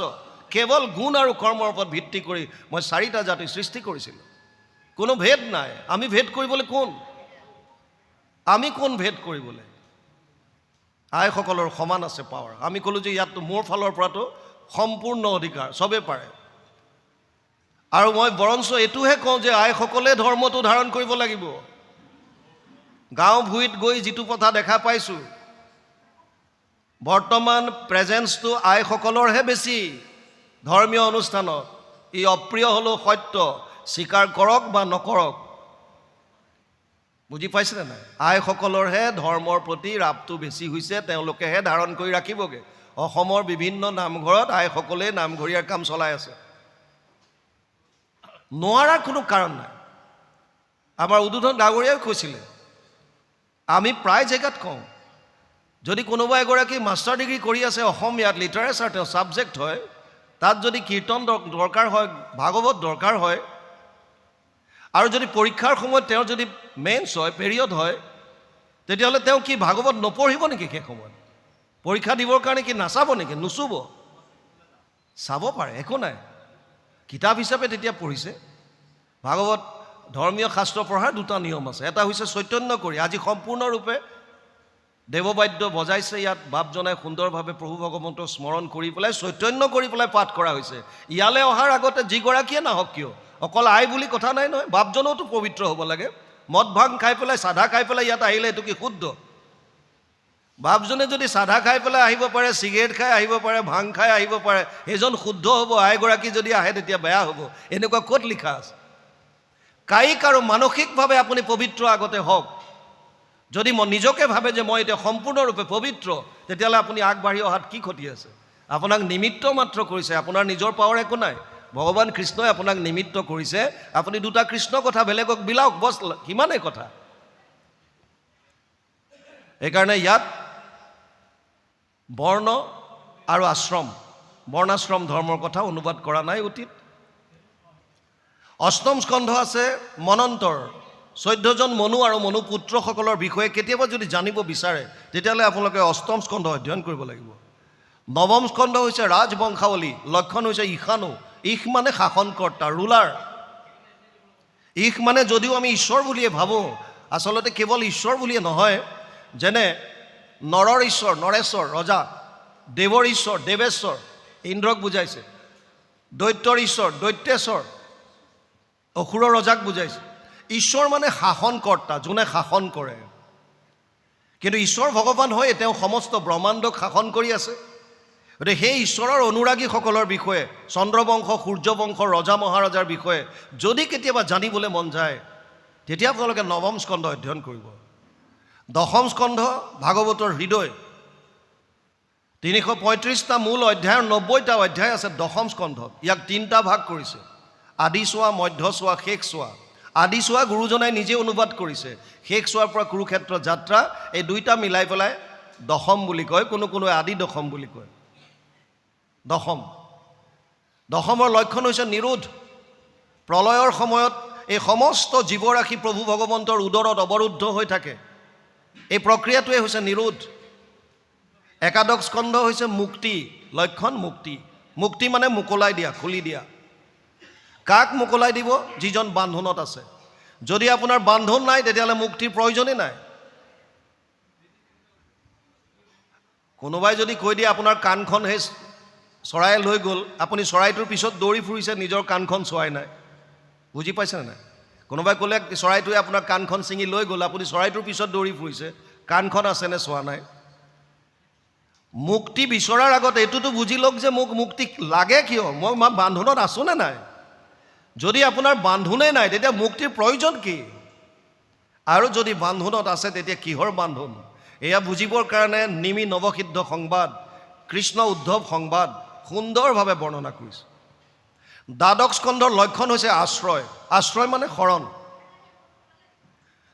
কেৱল গুণ আৰু কৰ্মৰ ওপৰত ভিত্তি কৰি মই 4টা জাতি সৃষ্টি কৰিছিলোঁ। কোনো ভেদ নাই। আমি ভেদ কৰিবলৈ কোন? আমি কোন ভেদ কৰিবলৈ? আইসকলৰ সমান আছে পাৱাৰ। আমি ক'লোঁ যে ইয়াততো মোৰ ফালৰ পৰাতো সম্পূৰ্ণ অধিকাৰ, চবেই পাৰে। আৰু মই বৰঞ্চ এইটোহে কওঁ যে আইসকলে ধৰ্মটো ধাৰণ কৰিব লাগিব। গাঁও ভূঞিত গৈ যিটো কথা দেখা পাইছোঁ, বৰ্তমান প্ৰেজেন্সটো আইসকলৰহে বেছি ধৰ্মীয় অনুষ্ঠানত। ই অপ্ৰিয় হ'লেও সত্য, স্বীকাৰ কৰক বা নকৰক। বুজি পাইছেনে নাই? আইসকলৰহে ধৰ্মৰ প্ৰতি ৰাপটো বেছি হৈছে, তেওঁলোকেহে ধাৰণ কৰি ৰাখিবগৈ। অসমৰ বিভিন্ন নামঘৰত আইসকলে নামঘৰীয়াৰ কাম চলাই আছে। নোৱাৰাৰ কোনো কাৰণ নাই। আমাৰ উদ্বোধন ডাঙৰীয়াই কৈছিলে, আমি প্ৰায় জেগাত কওঁ, যদি কোনোবা এগৰাকী মাষ্টাৰ ডিগ্ৰী কৰি আছে অসমীয়াত, লিটাৰেচাৰ তেওঁ ছাবজেক্ট হয়, তাত যদি কীৰ্তন দৰকাৰ হয়, ভাগৱত দৰকাৰ হয়, আৰু যদি পৰীক্ষাৰ সময়ত তেওঁৰ যদি মেইনছ হয়, পিৰিয়ড হয়, তেতিয়াহ'লে তেওঁ কি ভাগৱত নপঢ়িব নেকি? সেই সময়ত পৰীক্ষা দিবৰ কাৰণে কি নাচাব নেকি? নুচুব? চাব পাৰে, একো নাই। কিতাপ হিচাপে তেতিয়া পঢ়িছে। ভাগৱত ধৰ্মীয় শাস্ত্ৰ পঢ়াৰ 2টা নিয়ম আছে। এটা হৈছে চৈতন্য কৰি, আজি সম্পূৰ্ণৰূপে দেৱবাদ্য বজাইছে ইয়াত, বাপজনাই সুন্দৰভাৱে প্ৰভু ভগৱন্তক স্মৰণ কৰি পেলাই চৈতন্য কৰি পেলাই পাঠ কৰা হৈছে। ইয়ালৈ অহাৰ আগতে যিগৰাকীয়ে নাহক কিয়, অকল আই বুলি কথা নাই নহয়, বাপজনেওতো পবিত্ৰ হ'ব লাগে। মদ ভাং খাই পেলাই, চাধা খাই পেলাই ইয়াত আহিলে এইটো কি শুদ্ধ? বাপজনে যদি চাধা খাই পেলাই আহিব পাৰে, চিগাৰেট খাই আহিব পাৰে, ভাং খাই আহিব পাৰে, সেইজন শুদ্ধ হ'ব। আইগৰাকী যদি আহে তেতিয়া বেয়া হ'ব। এনেকুৱা ক'ত লিখা আছে? কায়িক আৰু মানসিকভাৱে আপুনি পবিত্ৰ আগতে হওক। যদি নিজকে ভাবে যে মই এতিয়া সম্পূৰ্ণৰূপে পবিত্ৰ, তেতিয়াহ'লে আপুনি আগবাঢ়ি অহাত কি ক্ষতি আছে? আপোনাক নিমিত্ত মাত্ৰ কৰিছে, আপোনাৰ নিজৰ পাৱাৰ একো নাই। ভগৱান কৃষ্ণই আপোনাক নিমিত্ত কৰিছে। আপুনি 2টা কৃষ্ণ কথা বেলেগক বিলাওক, বছ, সিমানেই কথা। সেইকাৰণে ইয়াত বৰ্ণ আৰু আশ্ৰম, বৰ্ণাশ্ৰম ধৰ্মৰ কথা অনুবাদ কৰা নাই অতীত। 8ম স্কন্ধ আছে মনন্তৰ, 14জন মনু আৰু মনু পুত্ৰসকলৰ বিষয়ে কেতিয়াবা যদি জানিব বিচাৰে, তেতিয়াহ'লে আপোনালোকে 8ম স্কন্ধ অধ্যয়ন কৰিব লাগিব। 9ম স্কন্ধ হৈছে ৰাজবংশাৱলী, লক্ষণ হৈছে ঈশানু। ঈশ মানে শাসনকৰ্তা, ৰুলাৰ। ঈশ মানে যদিও আমি ঈশ্বৰ বুলিয়ে ভাবোঁ, আচলতে কেৱল ঈশ্বৰ বুলিয়ে নহয়, যেনে নৰৰ ঈশ্বৰ নৰেশ্বৰ ৰজা, দেৱৰ ঈশ্বৰ দেৱেশ্বৰ ইন্দ্ৰক বুজাইছে, দৈত্যৰ ঈশ্বৰ দৈত্যেশ্বৰ অসুৰৰ ৰজাক বুজাইছে। ঈশ্বৰ মানে শাসনকৰ্তা, যোনে শাসন কৰে। কিন্তু ঈশ্বৰ ভগৱান হৈ তেওঁ সমস্ত ব্ৰহ্মাণ্ডক শাসন কৰি আছে। গতিকে সেই ঈশ্বৰৰ অনুৰাগীসকলৰ বিষয়ে, চন্দ্ৰবংশ সূৰ্যবংশ ৰজা মহাৰজাৰ বিষয়ে যদি কেতিয়াবা জানিবলৈ মন যায়, তেতিয়া আপোনালোকে 9ম স্কন্ধ অধ্যয়ন কৰিব। 10ম স্কন্ধ ভাগৱতৰ হৃদয়, 335টা মূল অধ্যায়ৰ 90টা অধ্যায় আছে 10ম স্কন্ধত। ইয়াক 3টা ভাগ কৰিছে, আদি চোৱা, মধ্য চোৱা, শেষ চোৱা। আদি চোৱা গুৰুজনাই নিজে অনুবাদ কৰিছে, শেষ চোৱাৰ পৰা কুৰুক্ষেত্ৰ যাত্ৰা, এই 2টা মিলাই পেলাই 10ম বুলি কয়, কোনোৱে আদি 10ম বুলি কয়। 10মৰ লক্ষণ হৈছে নিৰোধ। প্ৰলয়ৰ সময়ত এই সমস্ত জীৱৰাশি প্ৰভু ভগৱন্তৰ উদৰত অৱৰুদ্ধ হৈ থাকে। এই প্ৰক্ৰিয়াটোৱে হৈছে নিৰোধ। একাদশ স্কন্ধ হৈছে মুক্তি, লক্ষণ মুক্তি। মুক্তি মানে মোকলাই দিয়া, খুলি দিয়া। কাক মোকলাই দিব? যিজন বান্ধোনত আছে। যদি আপোনাৰ বান্ধোন নাই তেতিয়াহ'লে মুক্তিৰ প্ৰয়োজনেই নাই। কোনোবাই যদি কৈ দিয়ে আপোনাৰ কাণখন সেই চৰায়ে লৈ গ'ল, আপুনি চৰাইটোৰ পিছত দৌৰি ফুৰিছে, নিজৰ কাণখন চোৱাই নাই। বুজি পাইছেনে নাই? কোনোবাই ক'লে চৰাইটোৱে আপোনাৰ কাণখন ছিঙি লৈ গ'ল, আপুনি চৰাইটোৰ পিছত দৌৰি ফুৰিছে, কাণখন আছেনে চোৱা নাই। মুক্তি বিচৰাৰ আগত এইটোতো বুজি লওক যে মোক মুক্তি লাগে কিয়, মই বান্ধোনত আছোঁ নে নাই। যদি আপোনাৰ বান্ধোনেই নাই তেতিয়া মুক্তিৰ প্ৰয়োজন কি? আৰু যদি বান্ধোনত আছে তেতিয়া কিহৰ বান্ধোন? এয়া বুজিবৰ কাৰণে নিমি নৱসিদ্ধ সংবাদ, কৃষ্ণ উদ্ধৱ সংবাদ সুন্দৰভাৱে বৰ্ণনা কৰিছে। দ্বাদশ স্কন্ধৰ লক্ষণ হৈছে আশ্ৰয়। আশ্ৰয় মানে শৰণ।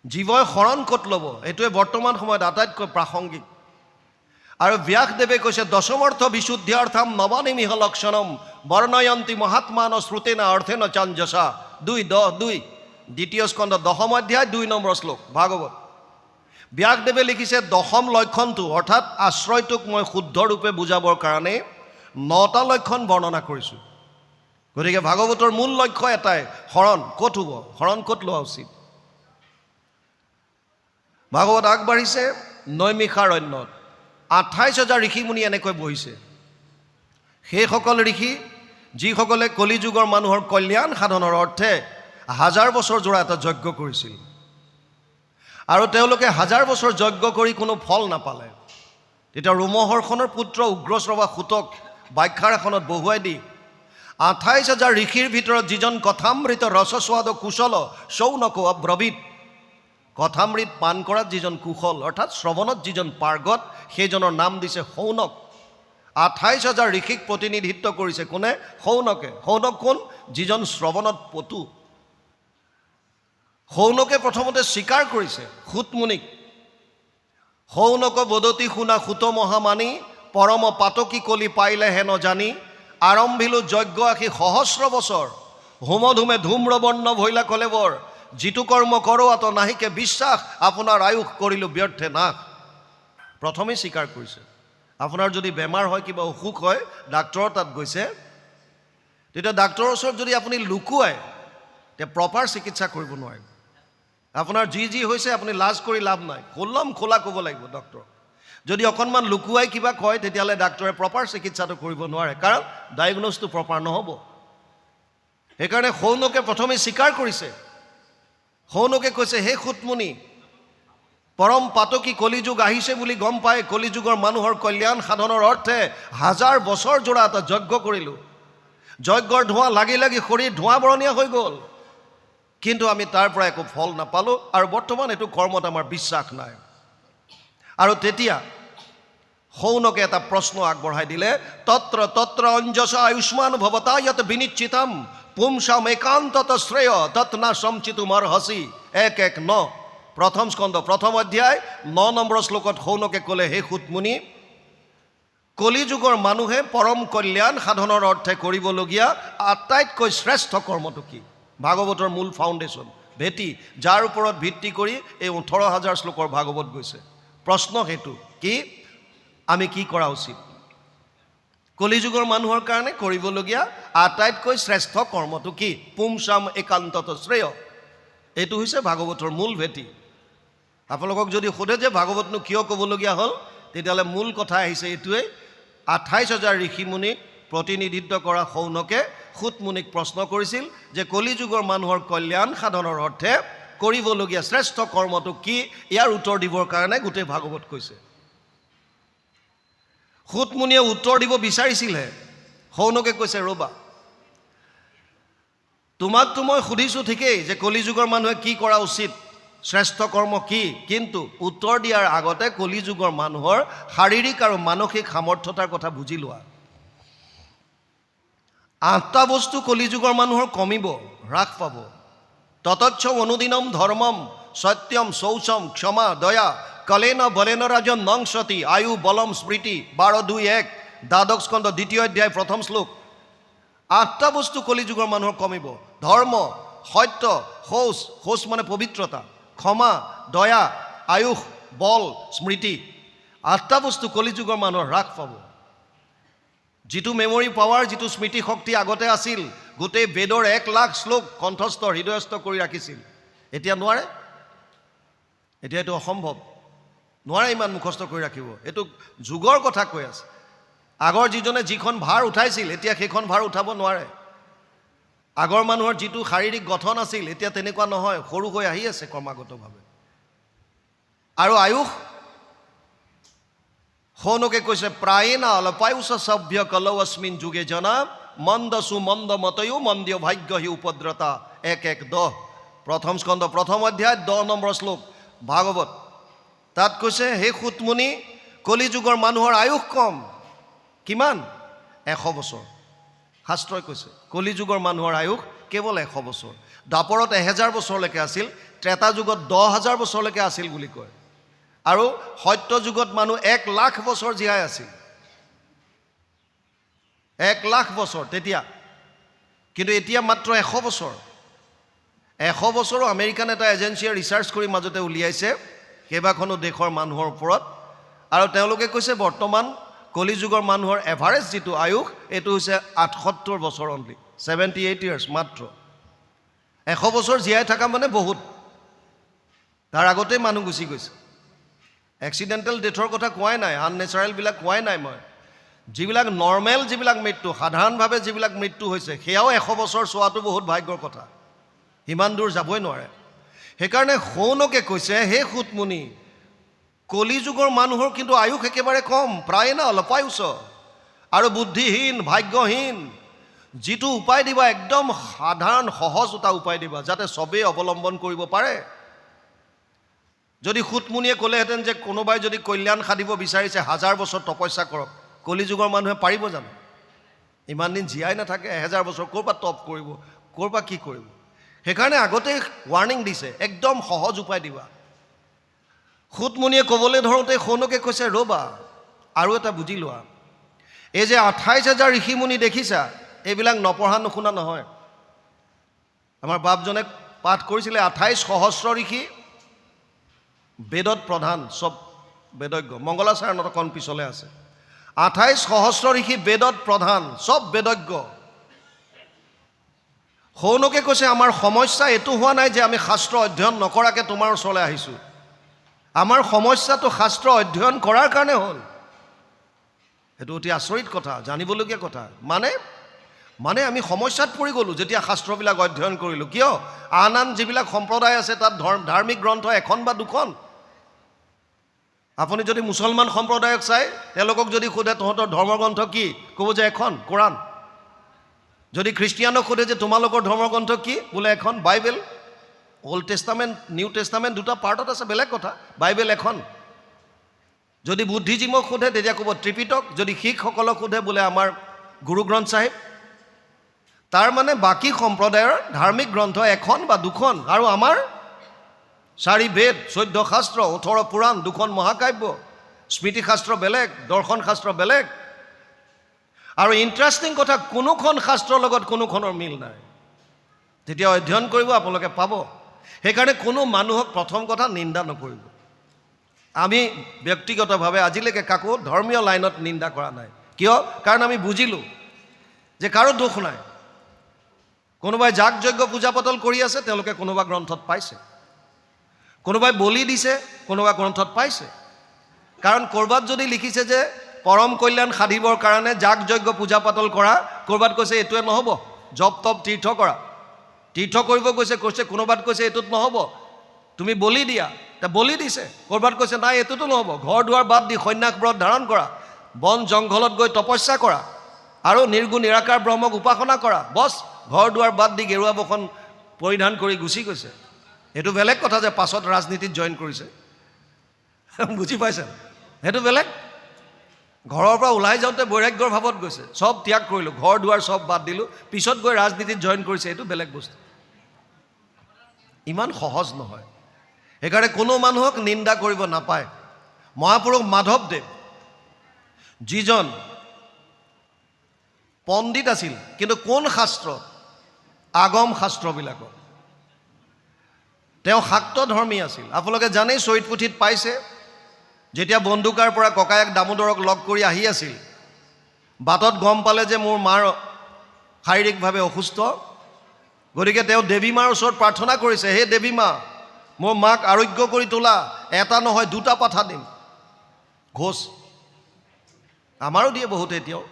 জীৱই শৰণ ক'ত ল'ব? এইটোৱে বৰ্তমান সময়ত আটাইতকৈ প্ৰাসংগিক। আৰু ব্যাসদেৱে কৈছে দশমৰ্থ বিশুদ্ধ্যাৰ্থম নৱানিমিহ লক্ষণম বৰ্ণয়ন্তী মহাত্মান শ্ৰুতেনা অৰ্থেন চাঞ্জসা। 2:10 দ্বিতীয় স্কন্ধ 10ম অধ্যায় 2 নম্বৰ শ্লোক ভাগৱত। ব্যাসদেৱে লিখিছে দশম লক্ষণটো অৰ্থাৎ আশ্ৰয়টোক মই শুদ্ধ ৰূপে বুজাবৰ কাৰণে 9টা লক্ষণ বৰ্ণনা কৰিছোঁ। গতিকে ভাগৱতৰ মূল লক্ষ্য এটাই, শৰণ ক'ত হ'ব, শৰণ ক'ত লোৱা উচিত। ভাগৱত আগবাঢ়িছে নৈমিষাৰণ্যত 28,000 ঋষিমুনি এনেকৈ বহিছে। সেইসকল ঋষি যিসকলে কলিযুগৰ মানুহৰ কল্যাণ সাধনৰ অৰ্থে 1000 বছৰ জোৰা এটা যজ্ঞ কৰিছিল। আৰু তেওঁলোকে 1000 বছৰ যজ্ঞ কৰি কোনো ফল নাপালে। তেতিয়া ৰোমহৰ্ষণৰ পুত্ৰ উগ্ৰশ্ৰৱা সূতক ব্যাখ্যাৰ এখনত বহুৱাই দি 28,000 ঋষিৰ ভিতৰত যিজন কথামৃত ৰসস্বাদ কুশল শৌনক অব্ৰবীত, কথামৃত পান কৰাত যিজন কুশল অৰ্থাৎ শ্ৰৱণত যিজন পাৰ্গত, সেইজনৰ নাম দিছে শৌনক। 28,000 ঋষিক প্ৰতিনিধিত্ব কৰিছে কোনে? শৌনকে। শৌনক কোন? যিজন শ্ৰৱণত পটু। শৌনকে প্ৰথমতে স্বীকাৰ কৰিছে সূতমুনিক। শৌনক বদতি শুনা সূত মহামানী পৰম পাতকী কলি পাইলে হেন জানি আৰম্ভিলো যজ্ঞ আশী সহস্ৰ বছৰ হোমধুমে ধূম্ৰবৰ্ণ ভৈলা কলেবৰ যিটো কৰ্ম কৰোঁ আত নাহিকে বিশ্বাস আপোনাৰ আয়ুস কৰিলোঁ ব্যৰ্থে নাশ। প্ৰথমেই স্বীকাৰ কৰিছে। আপোনাৰ যদি বেমাৰ হয়, কিবা অসুখ হয়, ডাক্তৰৰ তাত গৈছে, তেতিয়া ডাক্তৰৰ ওচৰত যদি আপুনি লুকুৱাই তেতিয়া প্ৰপাৰ চিকিৎসা কৰিব নোৱাৰে। আপোনাৰ যি হৈছে আপুনি লাজ কৰি লাভ নাই, খোলা ক'ব লাগিব ডক্টৰ। যদি অকণমান লুকুৱাই কিবা কয় তেতিয়াহ'লে ডাক্তৰে প্ৰপাৰ চিকিৎসাটো কৰিব নোৱাৰে, কাৰণ ডায়েগন'জটো প্ৰপাৰ নহ'ব। সেইকাৰণে শৌনকে প্ৰথমে স্বীকাৰ কৰিছে। শৌনকে কৈছে হে সূতমুনি, পৰম পাতকী কলিযুগ আহিছে বুলি গম পাই কলিযুগৰ মানুহৰ কল্যাণ সাধনৰ অৰ্থে 1000 বছৰ জোৰা এটা যজ্ঞ কৰিলোঁ। যজ্ঞৰ ধোঁৱা লাগি লাগি শৰীৰ ধোঁৱা বৰণীয়া হৈ গ'ল, কিন্তু আমি তাৰ পৰা একো ফল নাপালোঁ, আৰু বৰ্তমান এইটো কৰ্মত আমাৰ বিশ্বাস নাই। আৰু তেতিয়া শৌনকে এটা প্ৰশ্ন আগবঢ়াই দিলে, তত্ৰ তত্ৰ অঞ্জস আয়ুষ্মান ভৱতা ইয়াত বিনিশ্চিতম পুংসাম একান্তত শ্ৰেয় তৎনা সমচিতুমৰ হসি 1:1-9 প্ৰথম স্কন্ধ 1ম অধ্যায় 9 নম্বৰ শ্লোকত শৌনকে ক'লে হে সূতমুনি, কলিযুগৰ মানুহে পৰম কল্যাণ সাধনৰ অৰ্থে কৰিবলগীয়া আটাইতকৈ শ্ৰেষ্ঠ কৰ্মটো কি? ভাগৱতৰ মূল ফাউণ্ডেশ্যন, ভেটি, যাৰ ওপৰত ভিত্তি কৰি এই 18,000 শ্লোকৰ ভাগৱত গৈছে। প্ৰশ্ন সেইটো কি? আমি কি কৰা উচিত? কলিযুগৰ মানুহৰ কাৰণে কৰিবলগীয়া আটাইতকৈ শ্ৰেষ্ঠ কৰ্মটো কি? পুংসাম একান্তত শ্ৰেয়। এইটো হৈছে ভাগৱতৰ মূল ভেটি। আপোনালোকক যদি সোধে যে ভাগৱতনো কিয় ক'বলগীয়া হ'ল, তেতিয়াহ'লে মূল কথা আহিছে এইটোৱেই, 28,000 ঋষিমুনিক প্ৰতিনিধিত্ব কৰা শৌনকে সূতমুনিক প্ৰশ্ন কৰিছিল যে কলিযুগৰ মানুহৰ কল্যাণ সাধনৰ অৰ্থে কৰিবলগীয়া শ্ৰেষ্ঠ কৰ্মটো কি? ইয়াৰ উত্তৰ দিবৰ কাৰণে গোটেই ভাগৱত কৈছে। সূতমুনিয়ে উত্তৰ দিব বিচাৰিছিলহে, শৌনকে কৈছে ৰ'বা, তোমাকতো মই সুধিছোঁ ঠিকেই যে কলিযুগৰ মানুহে কি কৰা উচিত, শ্ৰেষ্ঠ কৰ্ম কি, কিন্তু উত্তৰ দিয়াৰ আগতে কলিযুগৰ মানুহৰ শাৰীৰিক আৰু মানসিক সামৰ্থ্যতাৰ কথা বুজি লোৱা। 8টা বস্তু কলিযুগৰ মানুহৰ কমিব, হ্ৰাস পাব। ততচ্ছ অনুদিনম ধৰ্মম সত্যম শৌচম ক্ষমা দয়া কলেন বলেন ৰাজন নংসতি আয়ু বলম স্মৃতি 12:2-1 দ্বাদশ স্কন্ধ 2য় অধ্যায় 1ম শ্লোক। 8টা বস্তু কলিযুগৰ মানুহৰ কমিব: ধৰ্ম, সত্য, শৌচ মানে পবিত্ৰতা, ক্ষমা, দয়া, আয়ুস, বল, স্মৃতি। 8টা বস্তু কলিযুগৰ মানুহৰ হ্ৰাস পাব। যিটো মেমৰি পাৱাৰ, যিটো স্মৃতি শক্তি আগতে আছিল, গোটেই বেদৰ 1,00,000 শ্লোক কণ্ঠস্থ হৃদয়স্থ কৰি ৰাখিছিল, এতিয়া নোৱাৰে। এতিয়া এইটো অসম্ভৱ, নোৱাৰে ইমান মুখস্থ কৰি ৰাখিব। এইটো যুগৰ কথা কৈ আছে। আগৰ যিজনে যিখন ভাৰ উঠাইছিল, এতিয়া সেইখন ভাৰ উঠাব নোৱাৰে। আগৰ মানুহৰ যিটো শাৰীৰিক গঠন আছিল, এতিয়া তেনেকুৱা নহয়, সৰু হৈ আহি আছে ক্ৰমাগতভাৱে। আৰু আয়ুস, সৌনকে কৈছে প্ৰায়েনা অলপায়ুষ সভ্য কলৌ অস্মিন যুগে জনা মন্দসু মন্দ মতয়ো মন্দিয় ভাগ্য হি উপদ্ৰতা 1:1-10 প্ৰথম স্কন্ধ 1ম অধ্যায় 10 নম্বৰ শ্লোক ভাগৱত। তাত কৈছে হে সুতমুনি, কলিযুগৰ মানুহৰ আয়ুস কম। কিমান? 100 বছৰ। শাস্ত্ৰই কৈছে কলিযুগৰ মানুহৰ আয়ুস কেৱল 100 বছৰ। দ্বাপৰত 1000 বছৰলৈকে আছিল, ত্ৰেতা যুগত 10,000 বছৰলৈকে আছিল বুলি কয়। আৰু সত্য যুগত মানুহ 1,00,000 বছৰ জীয়াই আছিল, 1,00,000 বছৰ তেতিয়া। কিন্তু এতিয়া মাত্ৰ 100 বছৰ। 100 বছৰো আমেৰিকান এটা এজেঞ্চিয়ে ৰিচাৰ্চ কৰি মাজতে উলিয়াইছে কেইবাখনো দেশৰ মানুহৰ ওপৰত। আৰু তেওঁলোকে কৈছে বৰ্তমান কলিযুগৰ মানুহৰ এভাৰেজ যিটো আয়ুস, এইটো হৈছে 78 বছৰ অনলি, 78 ইয়াৰ্ছ মাত্ৰ। 100 বছৰ জীয়াই থকা মানে বহুত। তাৰ আগতেই মানুহ গুচি গৈছে। এক্সিডেণ্টেল ডেথৰ কথা কোৱাই নাই, আননেচাৰেলবিলাক কোৱাই নাই মই। যিবিলাক নৰ্মেল, যিবিলাক মৃত্যু, সাধাৰণভাৱে যিবিলাক মৃত্যু হৈছে, সেয়াও 100 বছৰ চোৱাটো বহুত ভাগ্যৰ কথা। সিমান দূৰ যাবই নোৱাৰে। সেইকাৰণে সৌনকে কৈছে হে সুতমুনি, কলিযুগৰ মানুহৰ কিন্তু আয়ুস একেবাৰে কম, প্ৰায় না অলপায়ুষ। আৰু বুদ্ধিহীন, ভাগ্যহীন, যিটো উপায় দিবা একদম সাধাৰণ সহজ এটা উপায় দিবা, যাতে চবেই অৱলম্বন কৰিব পাৰে। যদি সুতমুনিয়ে ক'লেহেঁতেন যে কোনোবাই যদি কল্যাণ সাধিব বিচাৰিছে 1000 বছৰ তপস্যা কৰক, কলিযুগৰ মানুহে পাৰিব জানো? ইমান দিন জীয়াই নাথাকে, 1000 বছৰ ক'ৰ পৰা তপ কৰিব, ক'ৰ পৰা কি কৰিব? সেইকাৰণে আগতেই ৱাৰ্ণিং দিছে, একদম সহজ উপায় দিবা। সুতমুনিয়ে ক'বলৈ ধৰোঁতে সৌনকে কৈছে ৰ'বা, আৰু এটা বুজি লোৱা। এই যে 28,000 ঋষিমুনি দেখিছা, এইবিলাক নপঢ়া নুশুনা নহয়। আমাৰ বাপজনে পাঠ কৰিছিলে 28 সহস্ৰ ঋষি, বেদত প্ৰধান, চব বেদজ্ঞ। মংগলাচৰণত অকণ পিছলৈ আছে। 28 সহস্ৰ ঋষি বেদত প্ৰধান, চব বেদজ্ঞ। সৌনকে কৈছে আমাৰ সমস্যা এইটো হোৱা নাই যে আমি শাস্ত্ৰ অধ্যয়ন নকৰাকৈ তোমাৰ ওচৰলৈ আহিছোঁ। আমাৰ সমস্যাটো শাস্ত্ৰ অধ্যয়ন কৰাৰ কাৰণে হ'ল। সেইটো অতি আচৰিত কথা, জানিবলগীয়া কথা। মানে আমি সমস্যাত পৰি গ'লোঁ যেতিয়া শাস্ত্ৰবিলাক অধ্যয়ন কৰিলোঁ। কিয়? আন আন যিবিলাক সম্প্ৰদায় আছে তাত ধাৰ্মিক গ্ৰন্থ 1 বা 2খন। আপুনি যদি মুছলমান সম্প্ৰদায়ক চাই, তেওঁলোকক যদি সোধে তহঁতৰ ধৰ্মগ্ৰন্থ কি, ক'ব যে 1খন কোৰাণ। যদি খ্ৰীষ্টিয়ানক সোধে যে তোমালোকৰ ধৰ্মগ্ৰন্থ কি, বোলে 1খন Bible. Old testament, new testament দুটা পাৰ্টত আছে, বেলেগ কথা। বাইবেল 1খন। যদি বুদ্ধিজিমক সোধে তেতিয়া ক'ব ত্ৰিপিটক। যদি শিখসকলক সোধে বোলে আমাৰ গুৰু গ্ৰন্থ চাহিব। তাৰ মানে বাকী সম্প্ৰদায়ৰ ধাৰ্মিক গ্ৰন্থ 1খন বা 2খন, আৰু আমাৰ 4 বেদ, 14 শাস্ত্ৰ, 18 পুৰাণ, 2খন মহাকাব্য, স্মৃতিশাস্ত্ৰ বেলেগ, দৰ্শন শাস্ত্ৰ বেলেগ। আৰু ইণ্টাৰেষ্টিং কথা, কোনোখন শাস্ত্ৰৰ লগত কোনোখনৰ মিল নাই। তেতিয়া অধ্যয়ন কৰিব আপোনালোকে পাব। সেইকাৰণে কোনো মানুহক প্ৰথম কথা নিন্দা নকৰিব। আমি ব্যক্তিগতভাৱে আজিলৈকে কাকো ধৰ্মীয় লাইনত নিন্দা কৰা নাই। কিয়? কাৰণ আমি বুজিলোঁ যে কাৰো দোষ নাই। কোনোবাই যাগ যজ্ঞ পূজা পাতল কৰি আছে, তেওঁলোকে কোনোবা গ্ৰন্থত পাইছে। কোনোবাই বলি দিছে, কোনোবা গ্ৰন্থত পাইছে। কাৰণ ক'ৰবাত যদি লিখিছে যে পৰম কল্যাণ সাধিবৰ কাৰণে যাগ যজ্ঞ পূজা পাতল কৰা, ক'ৰবাত কৈছে এইটোৱে নহ'ব, জপ তপ তীৰ্থ কৰা। তীৰ্থ কৰিব কৈছে, কোনোবাত কৈছে এইটোত নহ'ব, তুমি বলি দিয়া। তে বলি দিছে। ক'ৰবাত কৈছে নাই এইটোতো নহ'ব, ঘৰ দুৱাৰ বাদ দি সন্ন্যাস ব্ৰত ধাৰণ কৰা, বন জংঘলত গৈ তপস্যা কৰা, আৰু নিৰ্গুণ নিৰাকাৰ ব্ৰহ্মক উপাসনা কৰা। বছ, ঘৰ দুৱাৰ বাদ দি গেৰুৱা বসন পৰিধান কৰি গুচি গৈছে। সেইটো বেলেগ কথা যে পাছত ৰাজনীতিত জইন কৰিছে, বুজি পাইছে? সেইটো বেলেগ। ঘৰৰ পৰা ওলাই যাওঁতে বৈৰাগ্যৰ ভাৱত গৈছে, চব ত্যাগ কৰিলোঁ, ঘৰ দুৱাৰ চব বাদ দিলোঁ, পিছত গৈ ৰাজনীতিত জইন কৰিছে। এইটো বেলেগ বস্তু, ইমান সহজ নহয়। সেইকাৰণে কোনো মানুহক নিন্দা কৰিব নাপায়। মহাপুৰুষ মাধৱদেৱ, যিজন পণ্ডিত আছিল, কিন্তু কোন শাস্ত্ৰত? আগম শাস্ত্ৰবিলাকত। তেওঁ শাক্ত ধৰ্মী আছিল। আপোনালোকে জানেই, চৰিত পুথিত পাইছে, যেতিয়া বন্দুকাৰ পৰা ককায়েক দামোদৰক লগ কৰি আহি আছিল, বাটত গম পালে যে মোৰ মাৰ শাৰীৰিকভাৱে অসুস্থ, গতিকে তেওঁ দেৱী মাৰ ওচৰত প্ৰাৰ্থনা কৰিছে, হে দেৱী মা, মোৰ মাক আৰোগ্য কৰি তোলা, এটা নহয় দুটা পাঠা দিম। ঘোষ আমাৰো দিয়ে বহুতে এতিয়াও।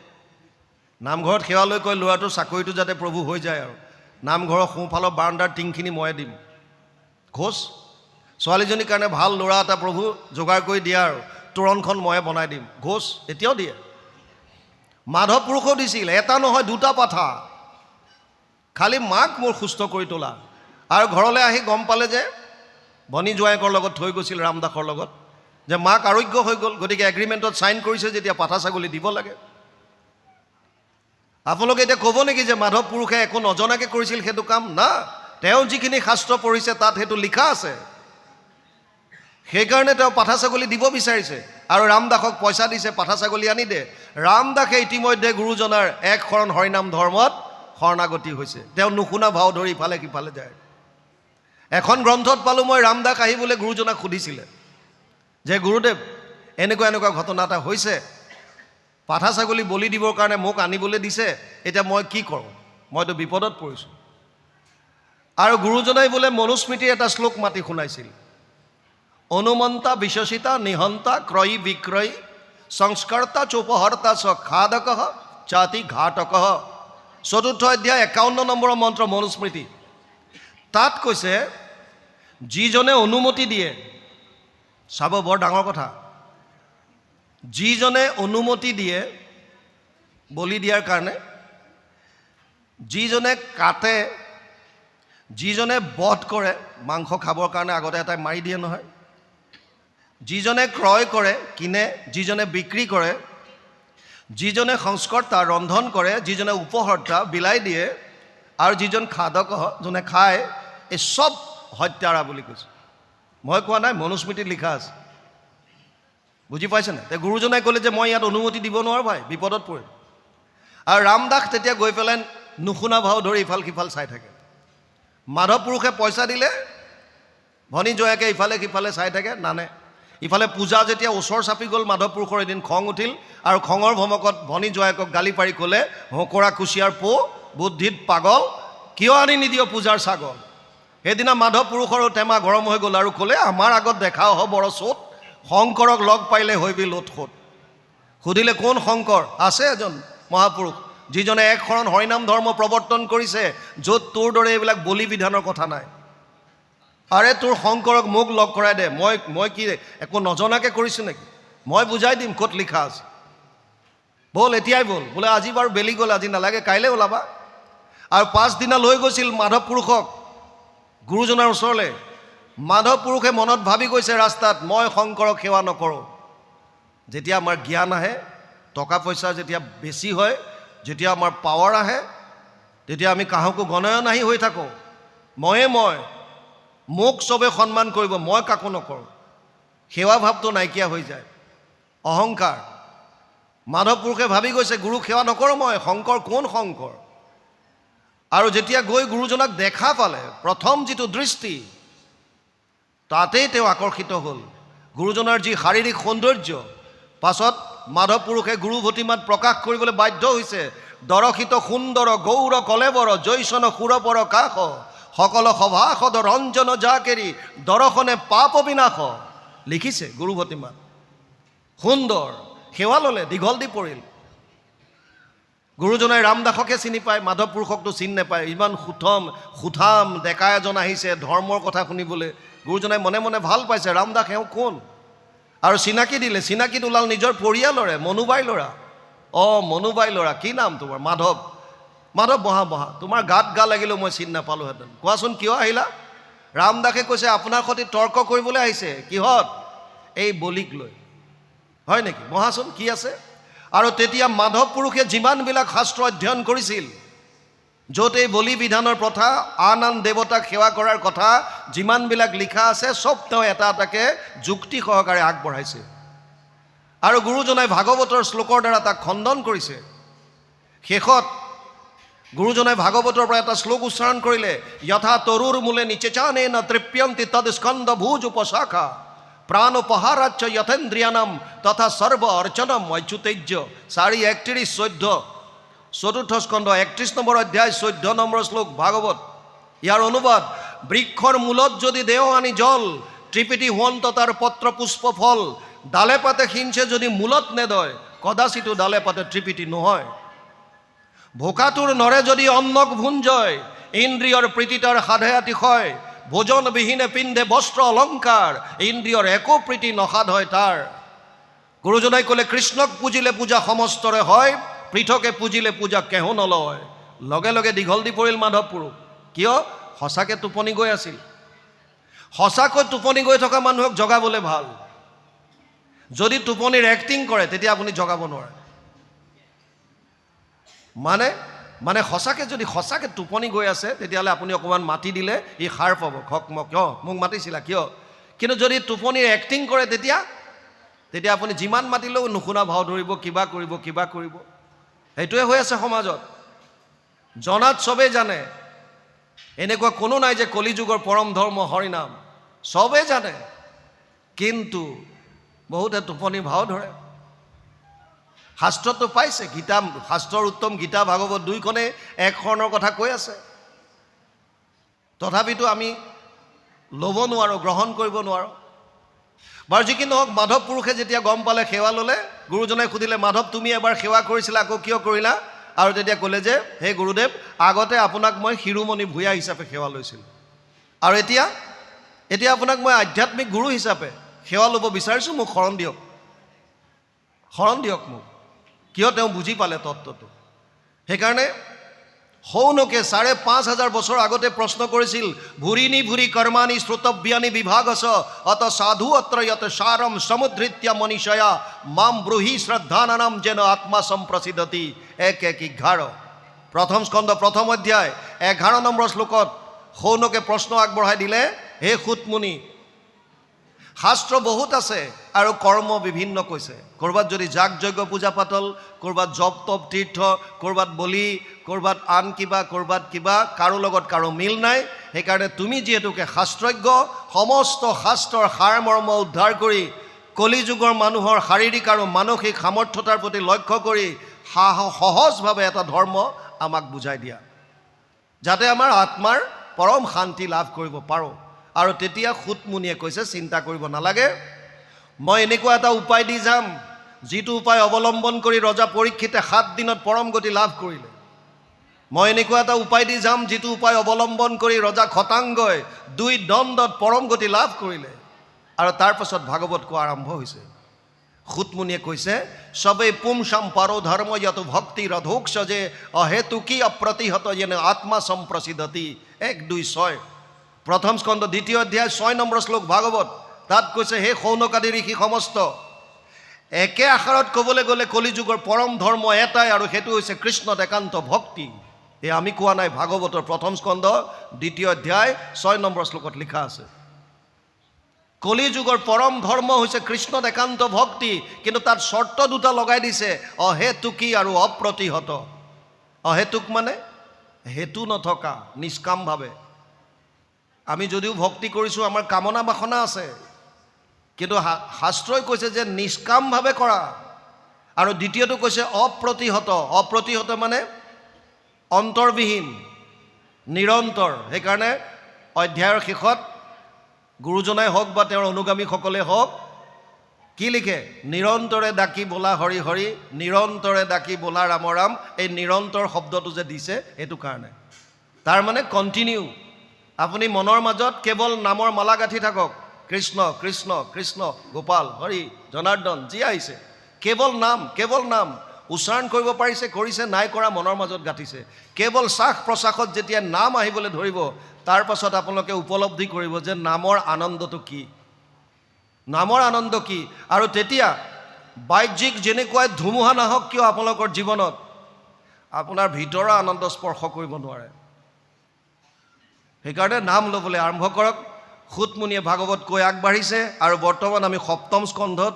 নামঘৰত সেৱা লৈ কয় ল'ৰাটোৰ চাকৰিটো যাতে প্ৰভু হৈ যায়, আৰু নামঘৰৰ সোঁফালৰ বাৰাণ্ডাৰ টিংখিনি ময়ে দিম। ঘোষ ছোৱালীজনীৰ কাৰণে ভাল ল'ৰা এটা প্ৰভু যোগাৰ কৰি দিয়া, আৰু তোৰণখন ময়ে বনাই দিম। ঘোষ এতিয়াও দিয়ে। মাধৱ পুৰুষেও দিছিল, এটা নহয় দুটা পাঠা, খালি মাক মোৰ সুস্থ কৰি তোলা। আৰু ঘৰলৈ আহি গম পালে যে ভনী জোৱায়েকৰ লগত থৈ গৈছিল ৰামদাসৰ লগত, যে মাক আৰোগ্য হৈ গ'ল, গতিকে এগ্ৰিমেণ্টত চাইন কৰিছে যেতিয়া পাঠা ছাগলী দিব লাগে। আপোনালোকে এতিয়া ক'ব নেকি যে মাধৱ পুৰুষে একো নজনাকৈ কৰিছিল সেইটো কাম? না, তেওঁ যিখিনি শাস্ত্ৰ পঢ়িছে তাত সেইটো লিখা আছে, সেইকাৰণে তেওঁ পাঠা ছাগলী দিব বিচাৰিছে। আৰু ৰামদাসক পইচা দিছে, পাঠা ছাগলী আনি দে। ৰামদাসে ইতিমধ্যে গুৰুজনাৰ এক শৰণ হৰিনাম ধৰ্মত শৰণাগতি হৈছে। তেওঁ নুশুনা ভাও ধৰি ইফালে সিফালে যায়। এখন গ্ৰন্থত পালোঁ মই, ৰামদাস আহি বোলে গুৰুজনাক সুধিছিলে যে গুৰুদেৱ, এনেকুৱা এনেকুৱা ঘটনা এটা হৈছে, পাঠা ছাগলী বলি দিবৰ কাৰণে মোক আনিবলৈ দিছে, এতিয়া মই কি কৰোঁ? মইতো বিপদত পৰিছোঁ। আৰু গুৰুজনাই বোলে মনুস্মৃতিৰ এটা শ্লোক মাতি শুনাইছিল, অনুমন্তা বিশ্বসিতা নিহন্তা ক্ৰয়ী বিক্ৰয়ী সংস্কৰ্তা চোপহৰ্তা চ খাদক চাতি ঘাটক। ৪ৰ্থ অধ্যায় ৫১ নম্বৰৰ মন্ত্ৰ মনুস্মৃতি। তাত কৈছে যিজনে অনুমতি দিয়ে, চাব বৰ ডাঙৰ কথা, যিজনে অনুমতি দিয়ে বলি দিয়াৰ কাৰণে, যিজনে কাটে, যিজনে বধ কৰে, মাংস খাবৰ কাৰণে আগতে এটাই মাৰি দিয়ে নহয়, যিজনে ক্ৰয় কৰে কিনে, যিজনে বিক্ৰী কৰে, যিজনে সংস্কৰ্তা ৰন্ধন কৰে, যিজনে উপহৰ্তা বিলাই দিয়ে, আৰু যিজন খাদক যোনে খায়, এই চব হত্যাৰা বুলি কৈছে। মই কোৱা নাই, মনুস্মৃতিত লিখা আছে। বুজি পাইছেনে? তে গুৰুজনাই ক'লে যে মই ইয়াত অনুমতি দিব নোৱাৰোঁ ভাই, বিপদত পৰিম। আৰু ৰামদাস তেতিয়া গৈ পেলাই নুশুনা ভাও ধৰি ইফাল সিফাল চাই থাকে। মাধৱ পুৰুষে পইচা দিলে, ভনী জয়াকে ইফালে সিফালে চাই থাকে, নানে। ইফালে পূজা যেতিয়া ওচৰ চাপি গ'ল, মাধৱ পুৰুষৰ এদিন খং উঠিল, আৰু খঙৰ ভমকত ভনী জয়াকক গালি পাৰি ক'লে, হকৰা কুচিয়াৰ পো বুদ্ধিত পাগল, কিয় আনি নিদিয় পূজাৰ ছাগল। সেইদিনা মাধৱ পুৰুষৰো টেমা গৰম হৈ গ'ল, আৰু ক'লে আমাৰ আগত দেখাও হ বৰ চোট, শংকৰক লগ পাইলে হৈবি লোট খোট। সুধিলে কোন শংকৰ? আছে এজন মহাপুৰুষ, যিজনে এক শৰণ হৰিনাম ধৰ্ম প্ৰৱৰ্তন কৰিছে, য'ত তোৰ দৰে এইবিলাক বলি বিধানৰ কথা নাই। আৰে তোৰ শংকৰক মোক লগ কৰাই দে, মই কি একো নজনাকৈ কৰিছোঁ নেকি? মই বুজাই দিম ক'ত লিখা আছে। ব'ল এতিয়াই ব'ল। বোলে আজি বাৰু বেলি গ'ল, আজি নালাগে, কাইলৈ ওলাবা। আৰু পাছদিনা লৈ গৈছিল মাধৱ পুৰুষক গুৰুজনাৰ ওচৰলৈ। মাধৱ পুৰুষে মনত ভাবি গৈছে ৰাস্তাত, মই শংকৰক সেৱা নকৰোঁ। যেতিয়া আমাৰ জ্ঞান আহে, টকা পইচা যেতিয়া বেছি হয়, যেতিয়া আমাৰ পাৱাৰ আহে, তেতিয়া আমি কাহকো গণয়নাহী হৈ থাকোঁ। মই মোক চবে সন্মান কৰিব, মই কাকো নকৰোঁ। সেৱা ভাৱটো নাইকিয়া হৈ যায়, অহংকাৰ। মাধৱ পুৰুষে ভাবি গৈছে গুৰুক সেৱা নকৰোঁ মই, শংকৰ কোন শংকৰ? আৰু যেতিয়া গৈ গুৰুজনাক দেখা পালে, প্ৰথম যিটো দৃষ্টি, তাতেই তেওঁ আকৰ্ষিত হ'ল। গুৰুজনাৰ যি শাৰীৰিক সৌন্দৰ্য, পাছত মাধৱ পুৰুষে গুৰু ভতিমাত প্ৰকাশ কৰিবলৈ বাধ্য হৈছে। দৰশিত সুন্দৰ গৌৰ কলেবৰ জৈসন সুৰপৰ কাষ, সকল সভাসদ ৰঞ্জন জাকেৰি দৰ্শনে পাপ বিনাশ। লিখিছে গুৰু ভতিমাত। সুন্দৰ, সেৱা ল'লে, দীঘল দি পৰিল। গুৰুজনাই ৰামদাসকে চিনি পায়, মাধৱ পুৰুষকতো চিনি নাপায়। ইমান সুঠাম ডেকা এজন আহিছে ধৰ্মৰ কথা শুনিবলৈ। গুৰুজনাই মনে মনে ভাল পাইছে, ৰামদাস এওঁ কোন? আৰু চিনাকি দিলে। চিনাকিত ওলাল নিজৰ পৰিয়ালৰে, মনুবাই ল'ৰা। মনুবাই ল'ৰা, কি নাম তোমাৰ? মাধৱ। মাধৱ, বহা। তোমাৰ গাত গা লাগিলেও মই চিনি নাপালোহেঁতেন। কোৱাচোন কিয় আহিলা? ৰামদাসে কৈছে আপোনাৰ সৈতে তৰ্ক কৰিবলৈ আহিছে। কিহত? এই বলিক লৈ। হয় নেকি? বহাচোন, কি আছে? আৰু তেতিয়া মাধৱ পুৰুষে যিমানবিলাক শাস্ত্ৰ অধ্যয়ন কৰিছিল, য'ত এই বলি বিধানৰ প্ৰথা, আন দেৱতাক সেৱা কৰাৰ কথা যিমানবিলাক লিখা আছে, চব তেওঁ এটা এটাকৈ যুক্তি সহকাৰে আগবঢ়াইছে। আৰু গুৰুজনাই ভাগৱতৰ শ্লোকৰ দ্বাৰা তাক খণ্ডন কৰিছে। শেষত গুৰুজনাই ভাগৱতৰ পৰা এটা শ্লোক উচ্চাৰণ কৰিলে, যথা তৰুৰ মূলে নিচেচানে ন তৃপ্যন্তি তদ স্কন্দ ভুজ উপশাখা প্রাণোপহারাচ্য যথেন্দ্রিয়ানাম তথা সর্ব অর্চনম অচ্যুতেজ্য 4:31-14 চতুর্থ স্কন্ধ 31 নম্বৰ অধ্যায় 14 নম্বৰ শ্লোক ভাগৱত। ইয়াৰ অনুবাদ, বৃক্ষৰ মূলত যদি দেহ আনি জল, ত্ৰিপিটি হোৱন্ত তাৰ পত্ৰ পুষ্প ফল, ডালে পাতে সিঞ্চে যদি মূলত নেদয়, কদাচিতো ডালে পাতে ত্ৰিপিটি নহয়। ভোকাতুৰ নৰে যদি অন্নক ভুঞ্জয়, ইন্দ্ৰিয়ৰ প্ৰীতি তাৰ সাধে অতিশয়, ভোজনবিহীনে পিন্ধে বস্ত্ৰ অলংকাৰ, ইন্দ্ৰিয়ৰ একো প্ৰীতি নসাধ হয় তাৰ। গুৰুজনাই ক'লে, কৃষ্ণক পুজিলে পূজা সমস্তৰে হয়, পৃথকে পুজিলে পূজা কেহো নলয়। লগে লগে দীঘল দি পৰিল মাধৱ পুৰুষ। কিয়? সঁচাকৈ টোপনি গৈ আছিল। সঁচাকৈ টোপনি গৈ থকা মানুহক জগাবলৈ ভাল। যদি টোপনিৰ এক্টিং কৰে তেতিয়া আপুনি জগাব নোৱাৰে। মানে সঁচাকৈ যদি সঁচাকৈ টোপনি গৈ আছে তেতিয়াহ'লে আপুনি অকণমান মাতি দিলে ই সাৰ পাব। খক মোক কিয় মোক মাতিছিলা কিয়? কিন্তু যদি টোপনিৰ এক্টিং কৰে তেতিয়া আপুনি যিমান মাতিলেও নুশুনা ভাও ধৰিব, কিবা কৰিব। সেইটোৱে হৈ আছে সমাজত। জনাত চবেই জানে, এনেকুৱা কোনো নাই যে কলিযুগৰ পৰম ধৰ্ম হৰিনাম, চবেই জানে, কিন্তু বহুতে টোপনি ভাও ধৰে। শাস্ত্ৰটো পাইছে, শাস্ত্ৰৰ উত্তম গীতা ভাগৱত 2খনে এক শৰণৰ কথা কৈ আছে। তথাপিতো আমি ল'ব নোৱাৰোঁ, গ্ৰহণ কৰিব নোৱাৰোঁ। বাৰু যি কি নহওক, মাধৱ পুৰুষে যেতিয়া গম পালে, সেৱা ল'লে, গুৰুজনাই সুধিলে, মাধৱ তুমি এবাৰ সেৱা কৰিছিলা, আকৌ কিয় কৰিলা? আৰু তেতিয়া ক'লে যে, হে গুৰুদেৱ, আগতে আপোনাক মই শিৰোমণি ভূঞা হিচাপে সেৱা লৈছিলোঁ, আৰু এতিয়া আপোনাক মই আধ্যাত্মিক গুৰু হিচাপে সেৱা ল'ব বিচাৰিছোঁ, মোক শৰণ দিয়ক মোক। কিয়? তেওঁ বুজি পালে তত্ত্বটো। সেইকাৰণে সৌনকে 5,500 বছৰ আগতে প্ৰশ্ন কৰিছিল, ভুৰি কৰ্মাণি শ্ৰোতব্যানি বিভাগস অত সাধু অত্ৰ যত সাৰম সমুদ্ৰিত্য মনীষয়া মাম ব্ৰূহি শ্ৰদ্ধানানাম যেন আত্মা সম্প্ৰসিদ্ধতি 1:11। প্ৰথম স্কন্ধ 1ম অধ্যায় 11 নম্বৰ শ্লোকত সৌনকে প্ৰশ্ন আগবঢ়াই দিলে, হে সূতমুনি, শাস্ত্ৰ বহুত আছে আৰু কৰ্ম বিভিন্ন কৈছে। ক'ৰবাত যদি যাগ যজ্ঞ পূজা পাতল, ক'ৰবাত জপ তপ তীৰ্থ, ক'ৰবাত বলি, ক'ৰবাত আন ক'ৰবাত কিবা, কাৰো লগত কাৰো মিল নাই। সেইকাৰণে তুমি যিহেতুকে শাস্ত্ৰজ্ঞ, সমস্ত শাস্ত্ৰৰ সাৰ মৰ্ম উদ্ধাৰ কৰি কলিযুগৰ মানুহৰ শাৰীৰিক আৰু মানসিক সামৰ্থ্যতাৰ প্ৰতি লক্ষ্য কৰি সহজভাৱে এটা ধৰ্ম আমাক বুজাই দিয়া, যাতে আমাৰ আত্মাৰ পৰম শান্তি লাভ কৰিব পাৰোঁ। আৰু তেতিয়া সূতমুনিয়ে কৈছে, চিন্তা কৰিব নালাগে, মই এনেকুৱা এটা উপায় দি যাম, যিটো উপায় অৱলম্বন কৰি ৰজা পৰীক্ষিতে 7 দিনত পৰম গতি লাভ কৰিলে। মই এনেকুৱা এটা উপায় দি যাম, যিটো উপায় অৱলম্বন কৰি ৰজা খটাংগই 2 দণ্ডত পৰম গতি লাভ কৰিলে। আৰু তাৰ পাছত ভাগৱত কোৱা আৰম্ভ হৈছে। সূতমুনিয়ে কৈছে, সবেই পুংসাম পাৰো ধৰ্ম যত ভক্তি ৰধোক্ষ যে অহেতুকী অপ্ৰতিহত যেনে আত্মা সম্প্ৰসিদ্ধতি 1:2-6। প্ৰথম স্কন্ধ 2য় অধ্যায় 6 নম্বৰ শ্লোক ভাগৱত। তাত কৈছে, হে সৌনকাদি ঋষি সমস্ত, একে আষাৰত ক'বলৈ গ'লে কলিযুগৰ পৰম ধৰ্ম এটাই, আৰু সেইটো হৈছে কৃষ্ণত একান্ত ভক্তি। এই আমি কোৱা নাই, ভাগৱতৰ 1ম স্কন্ধ 2য় অধ্যায় 6 নম্বৰ শ্লোকত লিখা আছে। কলিযুগৰ পৰম ধৰ্ম হৈছে কৃষ্ণত একান্ত ভক্তি, কিন্তু তাত চৰ্ত দুটা লগাই দিছে, অহেতুকী আৰু অপ্ৰতিহত। অহেতুক মানে হেতু নথকা, নিষ্কামভাৱে। আমি যদিও ভক্তি কৰিছোঁ, আমাৰ কামনা বাসনা আছে, কিন্তু শাস্ত্ৰই কৈছে যে নিষ্কামভাৱে কৰা। আৰু দ্বিতীয়টো কৈছে অপ্ৰতিহত। অপ্ৰতিহত মানে অন্তৰবিহীন, নিৰন্তৰ। সেইকাৰণে অধ্যায়ৰ শেষত গুৰুজনাই হওক বা তেওঁৰ অনুগামীসকলে হওক, কি লিখে? নিৰন্তৰে ডাকি বোলা হৰি হৰি, নিৰন্তৰে ডাকি বোলা ৰাম ৰাম। এই নিৰন্তৰ শব্দটো যে দিছে, এইটো কাৰণে, তাৰ মানে কণ্টিনিউ। আপুনি মনৰ মাজত কেৱল নামৰ মালা গাঁঠি থাকক, কৃষ্ণ কৃষ্ণ কৃষ্ণ, গোপাল হৰি জনাৰ্দন, যি আহিছে কেৱল নাম উচ্চাৰণ কৰিব পাৰিছে, কৰিছে, নাই কৰা, মনৰ মাজত গাঁঠিছে। কেৱল শ্বাস প্ৰশ্বাসত যেতিয়া নাম আহিবলৈ ধৰিব, তাৰ পাছত আপোনালোকে উপলব্ধি কৰিব যে নামৰ আনন্দটো কি, নামৰ আনন্দ কি। আৰু তেতিয়া বাহ্যিক যেনেকুৱাই ধুমুহা নাহক কিয় আপোনালোকৰ জীৱনত, আপোনাৰ ভিতৰৰ আনন্দ স্পৰ্শ কৰিব নোৱাৰে। সেইকাৰণে নাম ল'বলৈ আৰম্ভ কৰক। সূতমুনিয়ে ভাগৱত কৈ আগবাঢ়িছে, আৰু বৰ্তমান আমি 7ম স্কন্ধত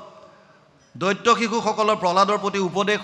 দৈত্য শিশুসকলৰ প্ৰহ্লাদৰ প্ৰতি উপদেশ